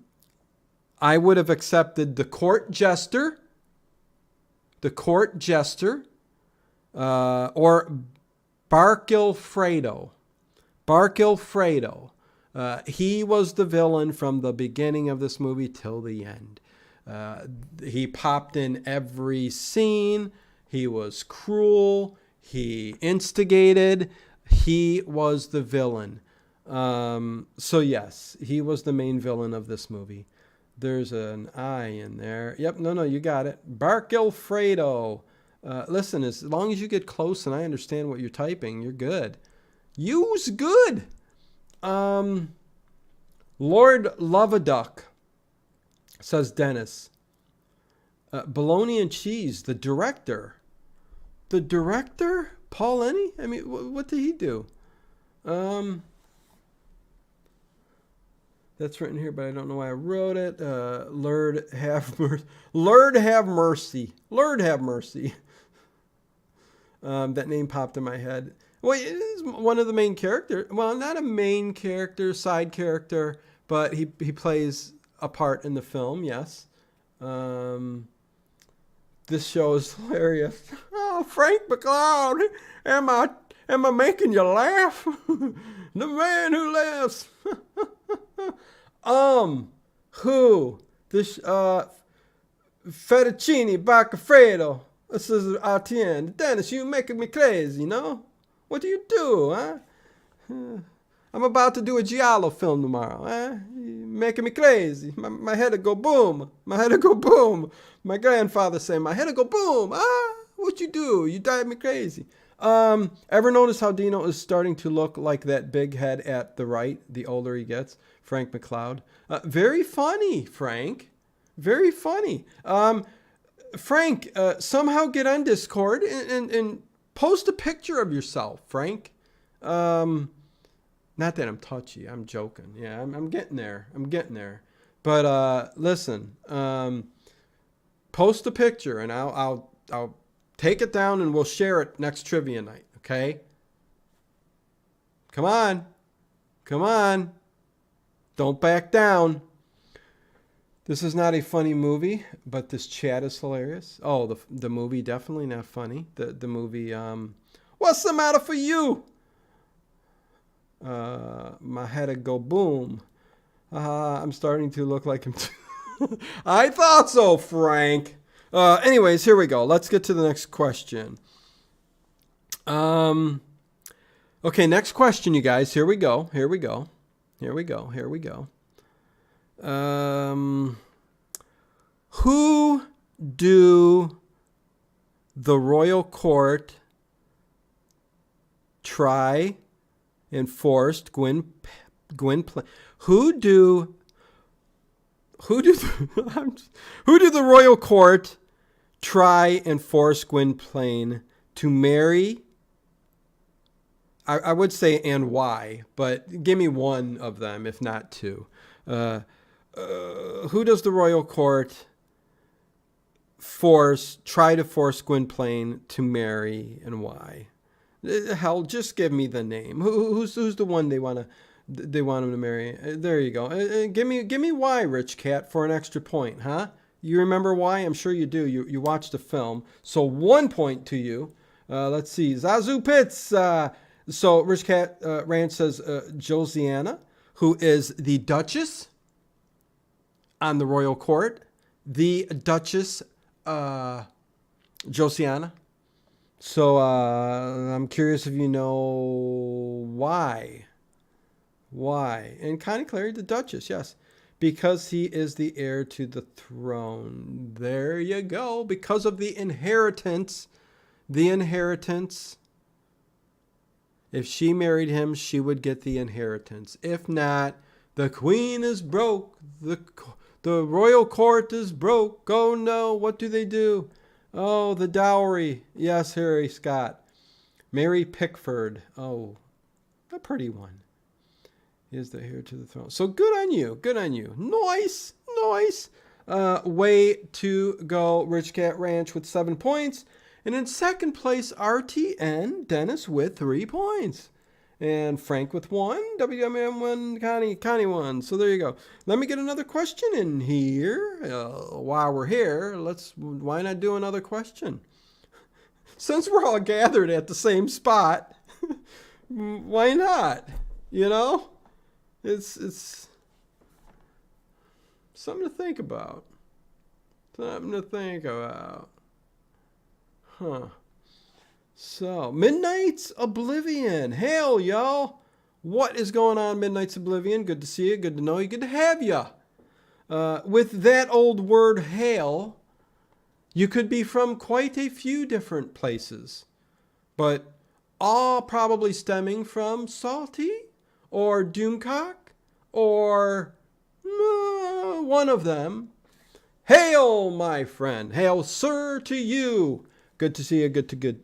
would have accepted the court jester, or Barkilfredo. He was the villain from the beginning of this movie till the end. He popped in every scene. He was cruel. He instigated. He was the villain. So yes, he was the main villain of this movie. There's an I in there. Yep, no, you got it. Barkilfredo. Listen, as long as you get close and I understand what you're typing, you're good. You's good. Lord Loveduck, says Dennis. Bologna and Cheese, the director. The director? Paul Lenny? I mean, what did he do? That's written here, but I don't know why I wrote it. Lord have mercy. Lord have mercy. Lord have mercy. That name popped in my head. Well, it is one of the main characters. Well, not a main character, side character, but he plays a part in the film, yes. This show is hilarious. Oh, Frank McCloud, am I making you laugh? The man who laughs. Who? This, Fettuccine Barkilfredo. This is Etienne. Dennis, you making me crazy, you know? What do you do, huh? I'm about to do a Giallo film tomorrow, huh? You're making me crazy. My head'll go boom. My head'll go boom. My grandfather said my head'll go boom. What you do? You drive me crazy. Ever notice how Dino is starting to look like that big head at the right the older he gets? Frank McCloud. Very funny, Frank. Very funny. Frank, somehow get on Discord and post a picture of yourself, Frank. Not that I'm touchy. I'm joking. Yeah, I'm getting there. But listen, post a picture and I'll take it down and we'll share it next trivia night. Okay? Come on. Don't back down. This is not a funny movie, but this chat is hilarious. Oh, the movie definitely not funny. The movie, what's the matter for you? My head'll go boom. I'm starting to look like him too. I thought so, Frank. Anyways, here we go. Let's get to the next question. Okay, next question, you guys. Here we go. Who do the royal court try and forced Gwynplaine. Who do who do who do the royal court try and force Gwynplaine to marry? I would say and why, but give me one of them, if not two. Who does the royal court try to force Gwynplaine to marry and why? Hell, just give me the name. Who's the one they want him to marry? There you go. Give me why, Rich Cat, for an extra point, huh? You remember why? I'm sure you do. You watched the film, so 1 point to you. Let's see, Zazu Pitts. So Rich Cat Ranch says Josiana, who is the Duchess on the royal court, the Duchess Josiana. So I'm curious if you know why. Why? And Connie Clary, the Duchess, yes. Because he is the heir to the throne. There you go. Because of the inheritance. The inheritance. If she married him, she would get the inheritance. If not, the queen is broke. The royal court is broke. Oh no, what do? Oh, the dowry. Yes, Harry Scott. Mary Pickford. Oh, a pretty one. Is the heir to the throne. So good on you. Good on you. Nice. Nice. Way to go, Rich Cat Ranch with 7 points. And in second place, RTN Dennis with 3 points. And Frank with 1, WMM 1, Connie 1. So there you go. Let me get another question in here. While we're here, why not do another question? Since we're all gathered at the same spot, why not? You know? It's something to think about. Something to think about. Huh. So, Midnight's Oblivion. Hail, y'all. What is going on, Midnight's Oblivion? Good to see you. Good to know you. Good to have you. With that old word, hail, you could be from quite a few different places, but all probably stemming from Salty or Doomcock or one of them. Hail, my friend. Hail, sir, to you. Good to see you. Good.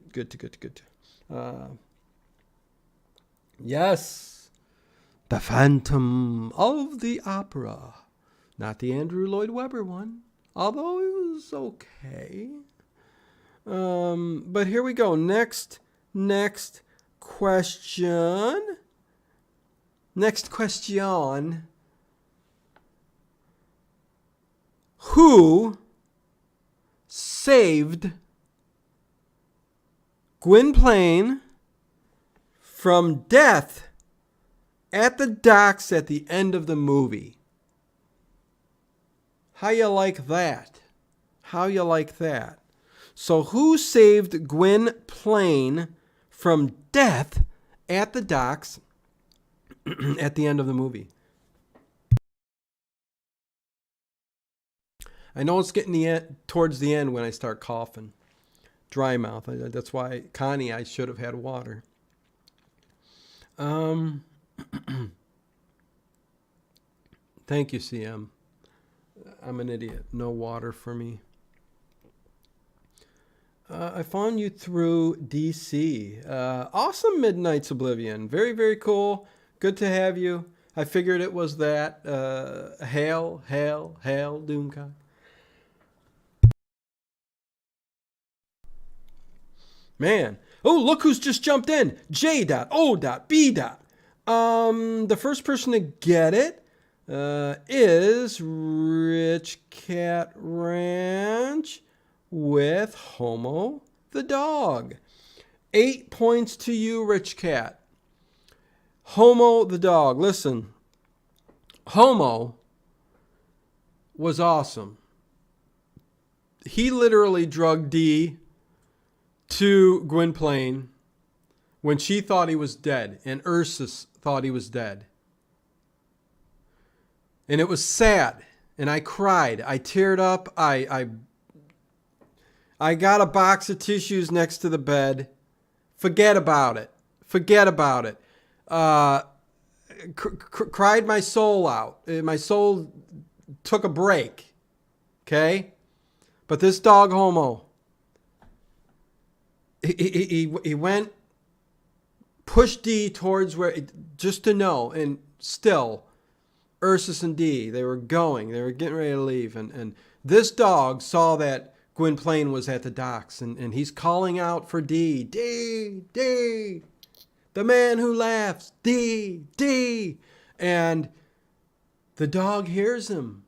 Yes. The Phantom of the Opera. Not the Andrew Lloyd Webber one, although it was okay. But here we go. Next question. Next question. Who saved Gwynplaine from death at the docks at the end of the movie? How you like that? How you like that? So who saved Gwynplaine from death at the docks at the end of the movie? I know it's getting towards the end when I start coughing. Dry mouth. That's why, Connie, I should have had water. Thank you, CM. I'm an idiot. No water for me. I found you through DC. Awesome, Midnight's Oblivion. Very, very cool. Good to have you. I figured it was that. Hail, Doomcock. Man. Oh, look who's just jumped in. J.O.B. The first person to get it is Rich Cat Ranch with Homo the dog. 8 points to you, Rich Cat. Homo the dog. Listen, Homo was awesome. He literally drugged Dee to Gwynplaine when she thought he was dead and Ursus thought he was dead. And it was sad. And I cried. I teared up. I got a box of tissues next to the bed. Forget about it. cried my soul out. My soul took a break. Okay? But this dog Homo, he went, pushed D towards where, just to know, and still, Ursus and D, they were getting ready to leave. And this dog saw that Gwynplaine was at the docks, and he's calling out for D. D, D, the man who laughs, D, D. And the dog hears him.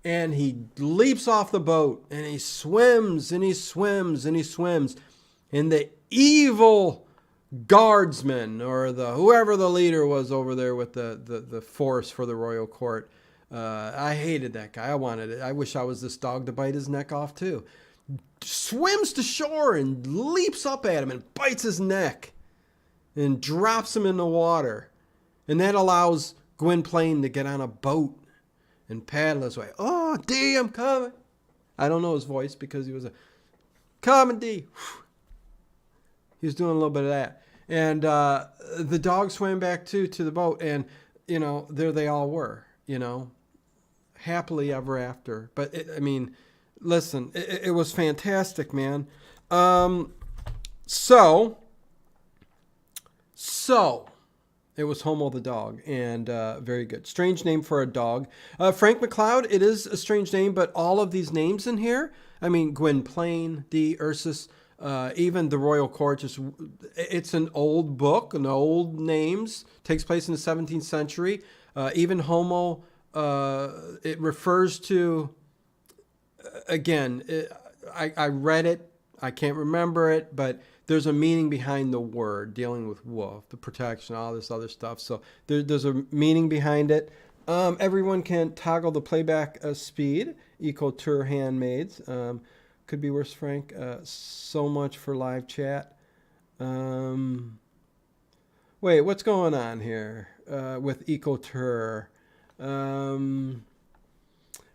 And he leaps off the boat, and he swims, and he swims, and he swims. And the evil guardsman, or whoever the leader was over there with the force for the royal court, I hated that guy. I wanted it. I wish I was this dog to bite his neck off too. Swims to shore and leaps up at him and bites his neck and drops him in the water. And that allows Gwynplaine to get on a boat and paddle his way. Oh, D, I'm coming. I don't know his voice because he was coming, D. He was doing a little bit of that. And the dog swam back to the boat, and, there they all were, happily ever after. But, listen, it was fantastic, man. So, it was Homo the dog, and very good. Strange name for a dog. Frank McLeod, it is a strange name, but all of these names in here, Gwynplaine, D, Ursus, even the Royal Court, it's an old book, and old names, takes place in the 17th century. Even Homo, it refers to, again, I read it, I can't remember it, but there's a meaning behind the word, dealing with wolf, the protection, all this other stuff. So there's a meaning behind it. Everyone can toggle the playback speed, equal to handmaids. Could be worse, Frank. So much for live chat. Wait, what's going on here with equal to?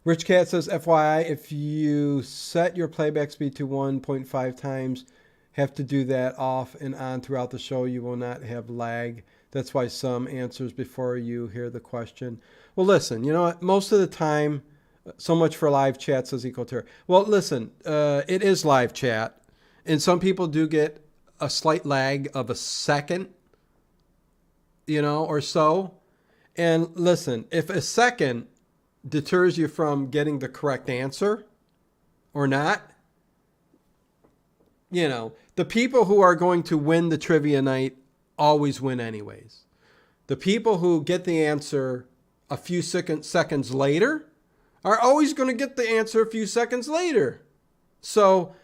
Rich Cat says, FYI, if you set your playback speed to 1.5 times, have to do that off and on throughout the show. You will not have lag. That's why some answers before you hear the question. Well, listen, you know what? Most of the time, so much for live chat, says equal to. Well, listen, it is live chat, and some people do get a slight lag of a second, or so. And listen, if a second deters you from getting the correct answer or not, the people who are going to win the trivia night always win anyways. The people who get the answer a few seconds later are always going to get the answer a few seconds later. So,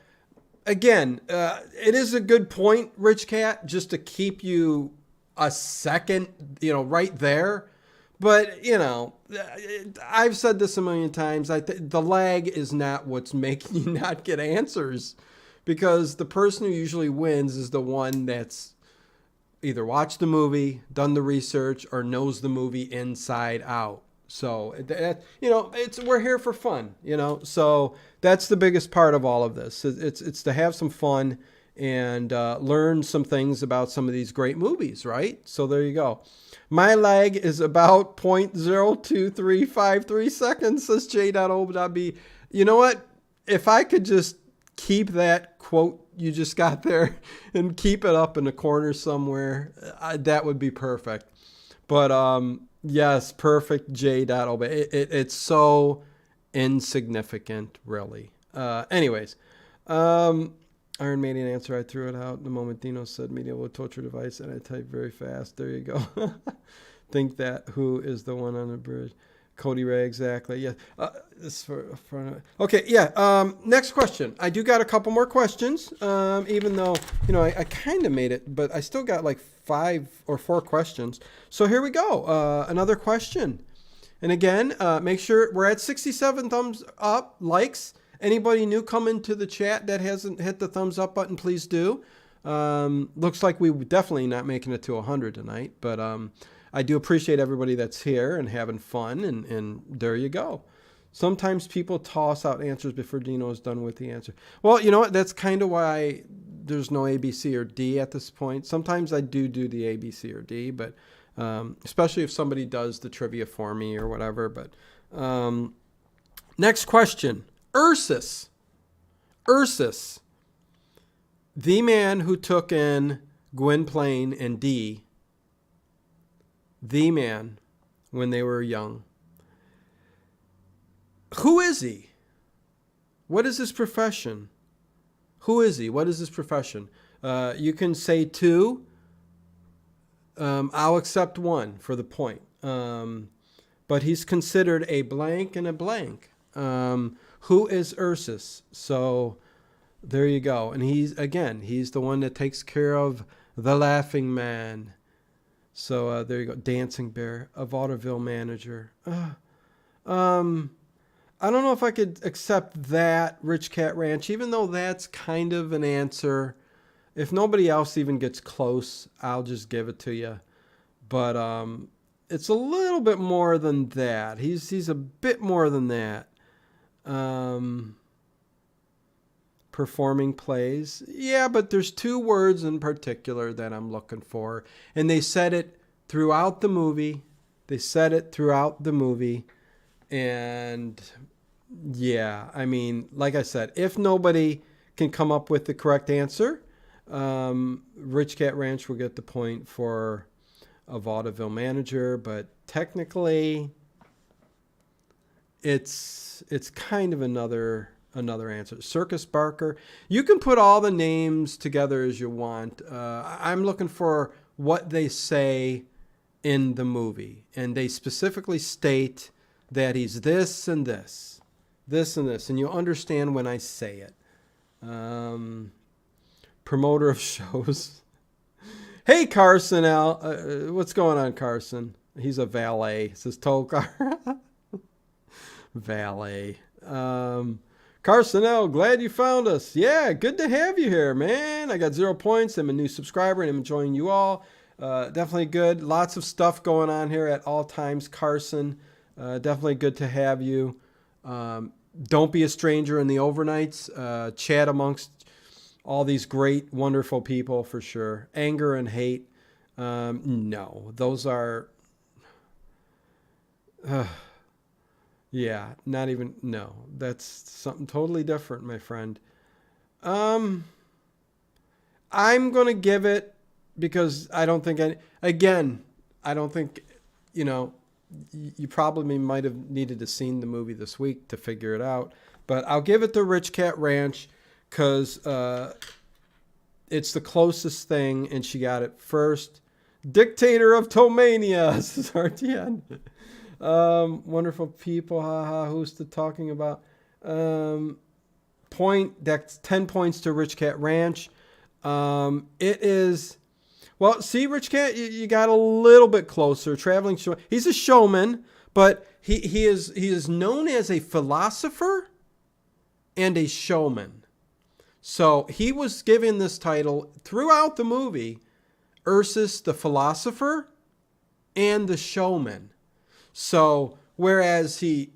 again, it is a good point, Rich Cat, just to keep you a second, right there. But, I've said this a million times. The lag is not what's making you not get answers. Because the person who usually wins is the one that's either watched the movie, done the research, or knows the movie inside out. So, we're here for fun, So that's the biggest part of all of this. It's to have some fun and learn some things about some of these great movies, right? So there you go. My lag is about 0.02353 seconds, says J.O.B. You know what? If I could just keep that quote you just got there and keep it up in the corner somewhere, that would be perfect. But yes, perfect, J.O.B. It's so insignificant, really. Anyways, Iron Maiden answer, I threw it out the moment Dino said medieval torture device, and I typed very fast. There you go. Think that who is the one on the bridge? Cody Ray, exactly. Yeah. This okay. Yeah. Next question. I do got a couple more questions. Even though, I kind of made it, but I still got like 5 or 4 questions. So here we go. Another question. And again, make sure we're at 67 thumbs up, likes. Anybody new coming to the chat that hasn't hit the thumbs up button, please do. Looks like we're definitely not making it to 100 tonight, but I do appreciate everybody that's here and having fun, and there you go. Sometimes people toss out answers before Dino is done with the answer. Well, you know what? That's kind of why there's no A, B, C, or D at this point. Sometimes I do the A, B, C, or D, but especially if somebody does the trivia for me or whatever. But next question. Ursus. Ursus, the man who took in Gwynplaine and Dee, the man when they were young. Who is he? What is his profession? Who is he? What is his profession? You can say two. I'll accept one for the point. But he's considered a blank and a blank. Who is Ursus? So there you go. And he's the one that takes care of the Laughing Man. So there you go. Dancing Bear, a vaudeville manager. I don't know if I could accept that, Rich Cat Ranch, even though that's kind of an answer. If nobody else even gets close, I'll just give it to you. But it's a little bit more than that. He's a bit more than that. Performing plays. Yeah, but there's two words in particular that I'm looking for. And they said it throughout the movie. And yeah, I mean, like I said, if nobody can come up with the correct answer, Rich Cat Ranch will get the point for a vaudeville manager. But technically, it's kind of another answer. Circus Barker. You can put all the names together as you want. I'm looking for what they say in the movie, and they specifically state that he's this and this, and you'll understand when I say it. Promoter of shows. Hey, Carson L. What's going on, Carson? He's a valet. It says tow car. Valet. Carson L., glad you found us. Yeah, good to have you here, man. I got 0 points. I'm a new subscriber and I'm enjoying you all. Definitely good. Lots of stuff going on here at all times, Carson. Definitely good to have you. Don't be a stranger in the overnights. Chat amongst all these great, wonderful people for sure. Anger and hate. No, those are... yeah, not even, no. That's something totally different, my friend. I'm going to give it because I don't think, I don't think, you probably might have needed to seen the movie this week to figure it out. But I'll give it to Rich Cat Ranch because it's the closest thing, and she got it first. Dictator of Tomania, this is RTN. Wonderful people, haha, who's the talking about? That's 10 points to Rich Cat Ranch. It is, well, see, Rich Cat, you got a little bit closer. Traveling show. He's a showman, but he is known as a philosopher and a showman. So he was given this title throughout the movie, Ursus the philosopher and the showman. So whereas he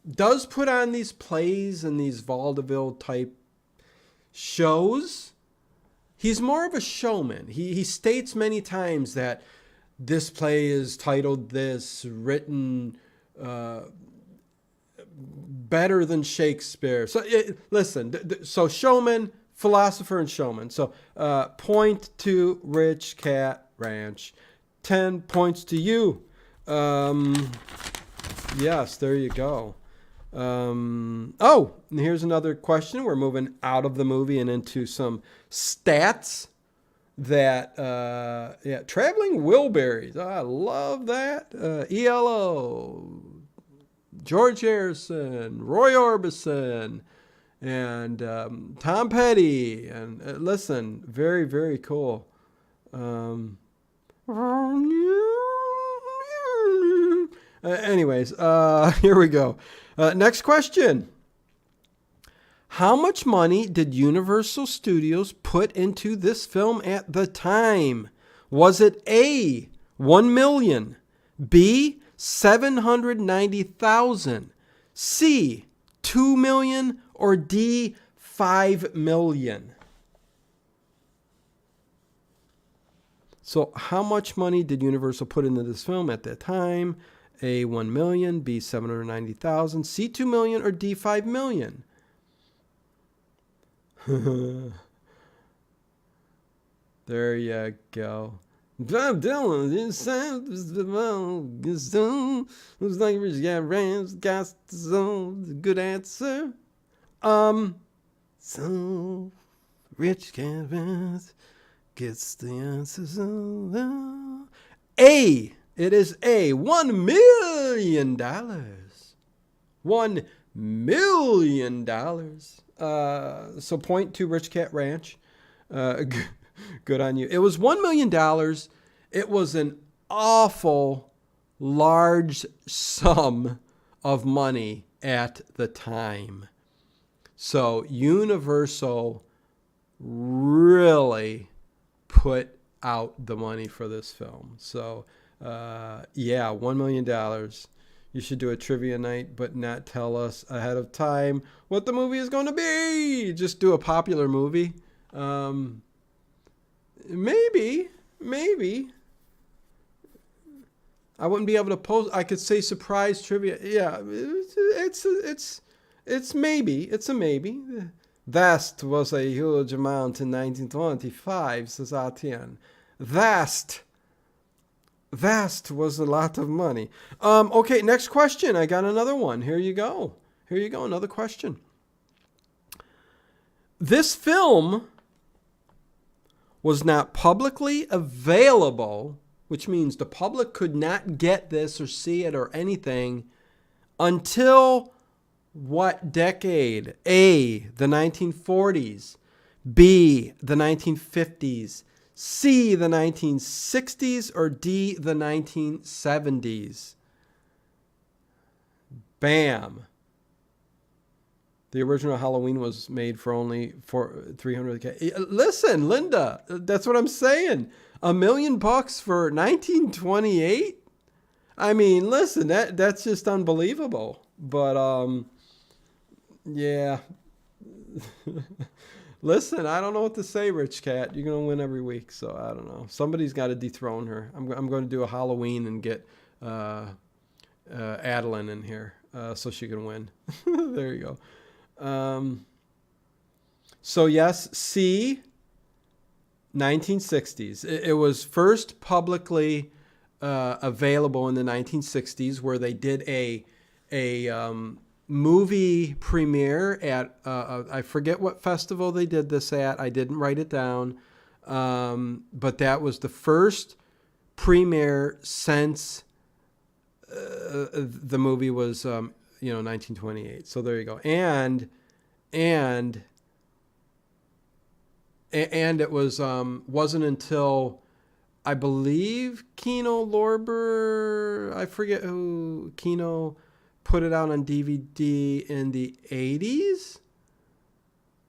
does put on these plays and these vaudeville type shows, he's more of a showman. He states many times that this play is titled this, written better than Shakespeare. So listen, so showman, philosopher, and showman. So point to Rich Cat Ranch. 10 points to you. Yes, there you go. And here's another question. We're moving out of the movie and into some stats that, Traveling Wilburys. I love that. ELO, George Harrison, Roy Orbison, and Tom Petty. And listen, very, very cool. Anyways, here we go. Next question. How much money did Universal Studios put into this film at the time? Was it A, 1 million, B, 790,000, C, 2 million, or D, 5 million? So how much money did Universal put into this film at that time? A, 1 million, B, 790,000, C, 2 million, or D, 5 million? There you go. Bob Dylan, this sounds the looks like Rich got Rams, got the good answer. So Rich Rams gets the answers. A. It is A. $1 million. $1 million. So point to Rich Cat Ranch. Good on you. It was $1 million. It was an awful large sum of money at the time. So Universal really put out the money for this film. So yeah, $1 million. You should do a trivia night, but not tell us ahead of time what the movie is going to be. Just do a popular movie. Maybe. I wouldn't be able to post. I could say surprise trivia. Yeah, it's maybe. It's a maybe. Vast was a huge amount in 1925, says Atienne. Vast was a lot of money. Okay, next question. I got another one. Here you go. Another question. This film was not publicly available, which means the public could not get this or see it or anything until what decade? A, the 1940s, B, the 1950s, C, the 1960s, or D, the 1970s. Bam. The original Halloween was made for only $300K. Listen, Linda, that's what I'm saying. $1 million for 1928? I mean, listen, that's just unbelievable. But yeah. Listen, I don't know what to say, Rich Cat. You're going to win every week, so I don't know. Somebody's got to dethrone her. I'm going to do a Halloween and get Adeline in here so she can win. There you go. So yes, C, 1960s. It was first publicly available in the 1960s, where they did a movie premiere at I forget what festival they did this at. I didn't write it down, but that was the first premiere since the movie was 1928. So there you go. And it was wasn't until I believe Kino Lorber, I forget who, Kino put it out on DVD in the 80s.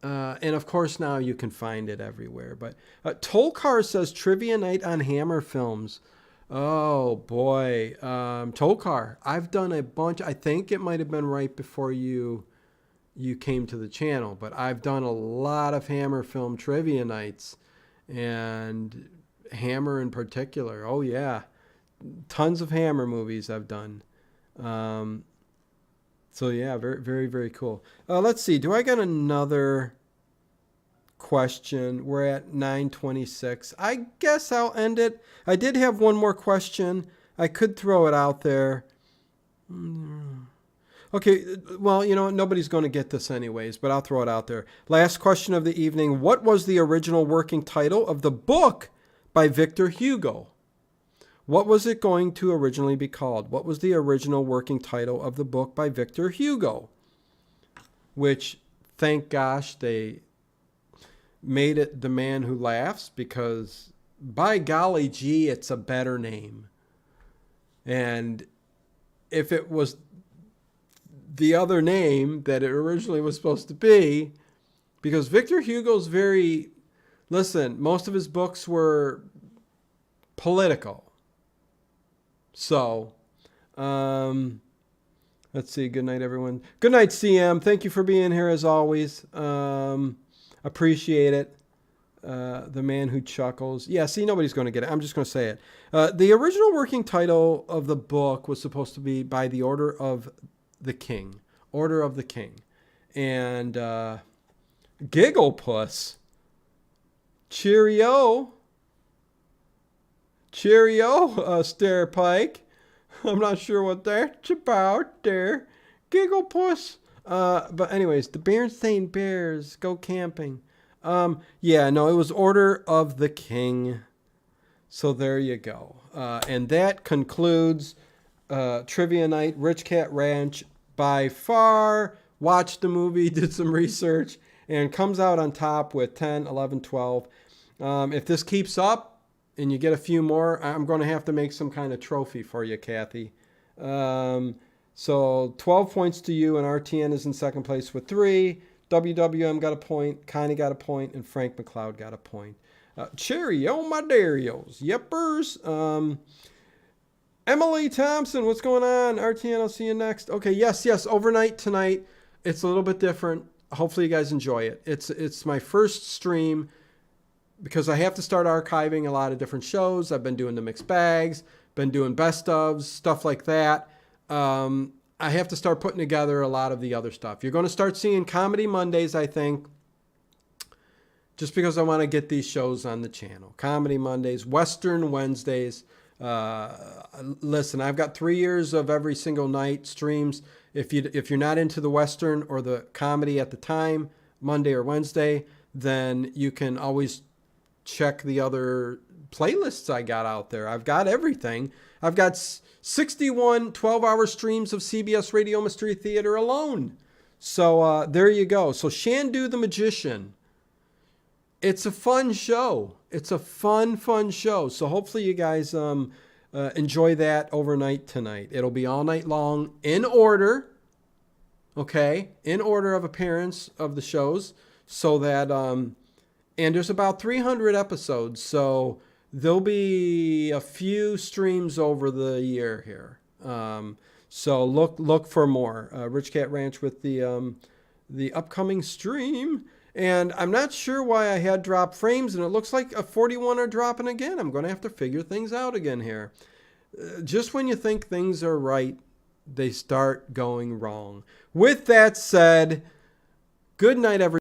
And of course now you can find it everywhere. But Tolkar says trivia night on Hammer films. Oh boy, Tolkar. I've done a bunch. I think it might have been right before you came to the channel, but I've done a lot of Hammer film trivia nights, and Hammer in particular. Oh yeah, tons of Hammer movies I've done. So yeah, very, very, very cool. Let's see. Do I got another question? We're at 9:26. I guess I'll end it. I did have one more question. I could throw it out there. Okay, well, nobody's going to get this anyways, but I'll throw it out there. Last question of the evening. What was the original working title of the book by Victor Hugo? What was it going to originally be called? What was the original working title of the book by Victor Hugo? Which, thank gosh, they made it The Man Who Laughs, because by golly gee, it's a better name. And if it was the other name that it originally was supposed to be, because Victor Hugo's most of his books were political. So, let's see. Good night, everyone. Good night, CM. Thank you for being here as always. Appreciate it. The Man Who Chuckles. Yeah, see, nobody's going to get it. I'm just going to say it. The original working title of the book was supposed to be By the Order of the King. Order of the King. And Gigglepuss. Cheerio. Cheerio, Stair Pike. I'm not sure what that's about there. Gigglepuss. But anyways, the Berenstain Bears go camping. Yeah, no, it was Order of the King. So there you go. And that concludes Trivia Night, Rich Cat Ranch. By far, watched the movie, did some research, and comes out on top with 10, 11, 12. If this keeps up, and you get a few more, I'm going to have to make some kind of trophy for you, Kathy. So 12 points to you, and RTN is in second place with 3. WWM got a point, Connie got a point, and Frank McLeod got a point. Cheerio, my Darios. Yepers. Emily Thompson, what's going on? RTN, I'll see you next. Okay, yes, overnight tonight. It's a little bit different. Hopefully you guys enjoy it. It's my first stream, because I have to start archiving a lot of different shows. I've been doing the mixed bags, been doing best ofs, stuff like that. I have to start putting together a lot of the other stuff. You're going to start seeing Comedy Mondays, I think, just because I want to get these shows on the channel. Comedy Mondays, Western Wednesdays. Listen, I've got 3 years of every single night streams. If you're not into the Western or the comedy at the time, Monday or Wednesday, then you can always check the other playlists I got out there. I've got everything. I've got 61 12-hour streams of CBS Radio Mystery Theater alone. So there you go. So Shandu the Magician. It's a fun show. It's a fun show. So hopefully you guys enjoy that overnight tonight. It'll be all night long in order. Okay? In order of appearance of the shows. So that... and there's about 300 episodes, so there'll be a few streams over the year here. So look for more. Rich Cat Ranch with the upcoming stream. And I'm not sure why I had drop frames, and it looks like a 41 are dropping again. I'm going to have to figure things out again here. Just when you think things are right, they start going wrong. With that said, good night, everybody.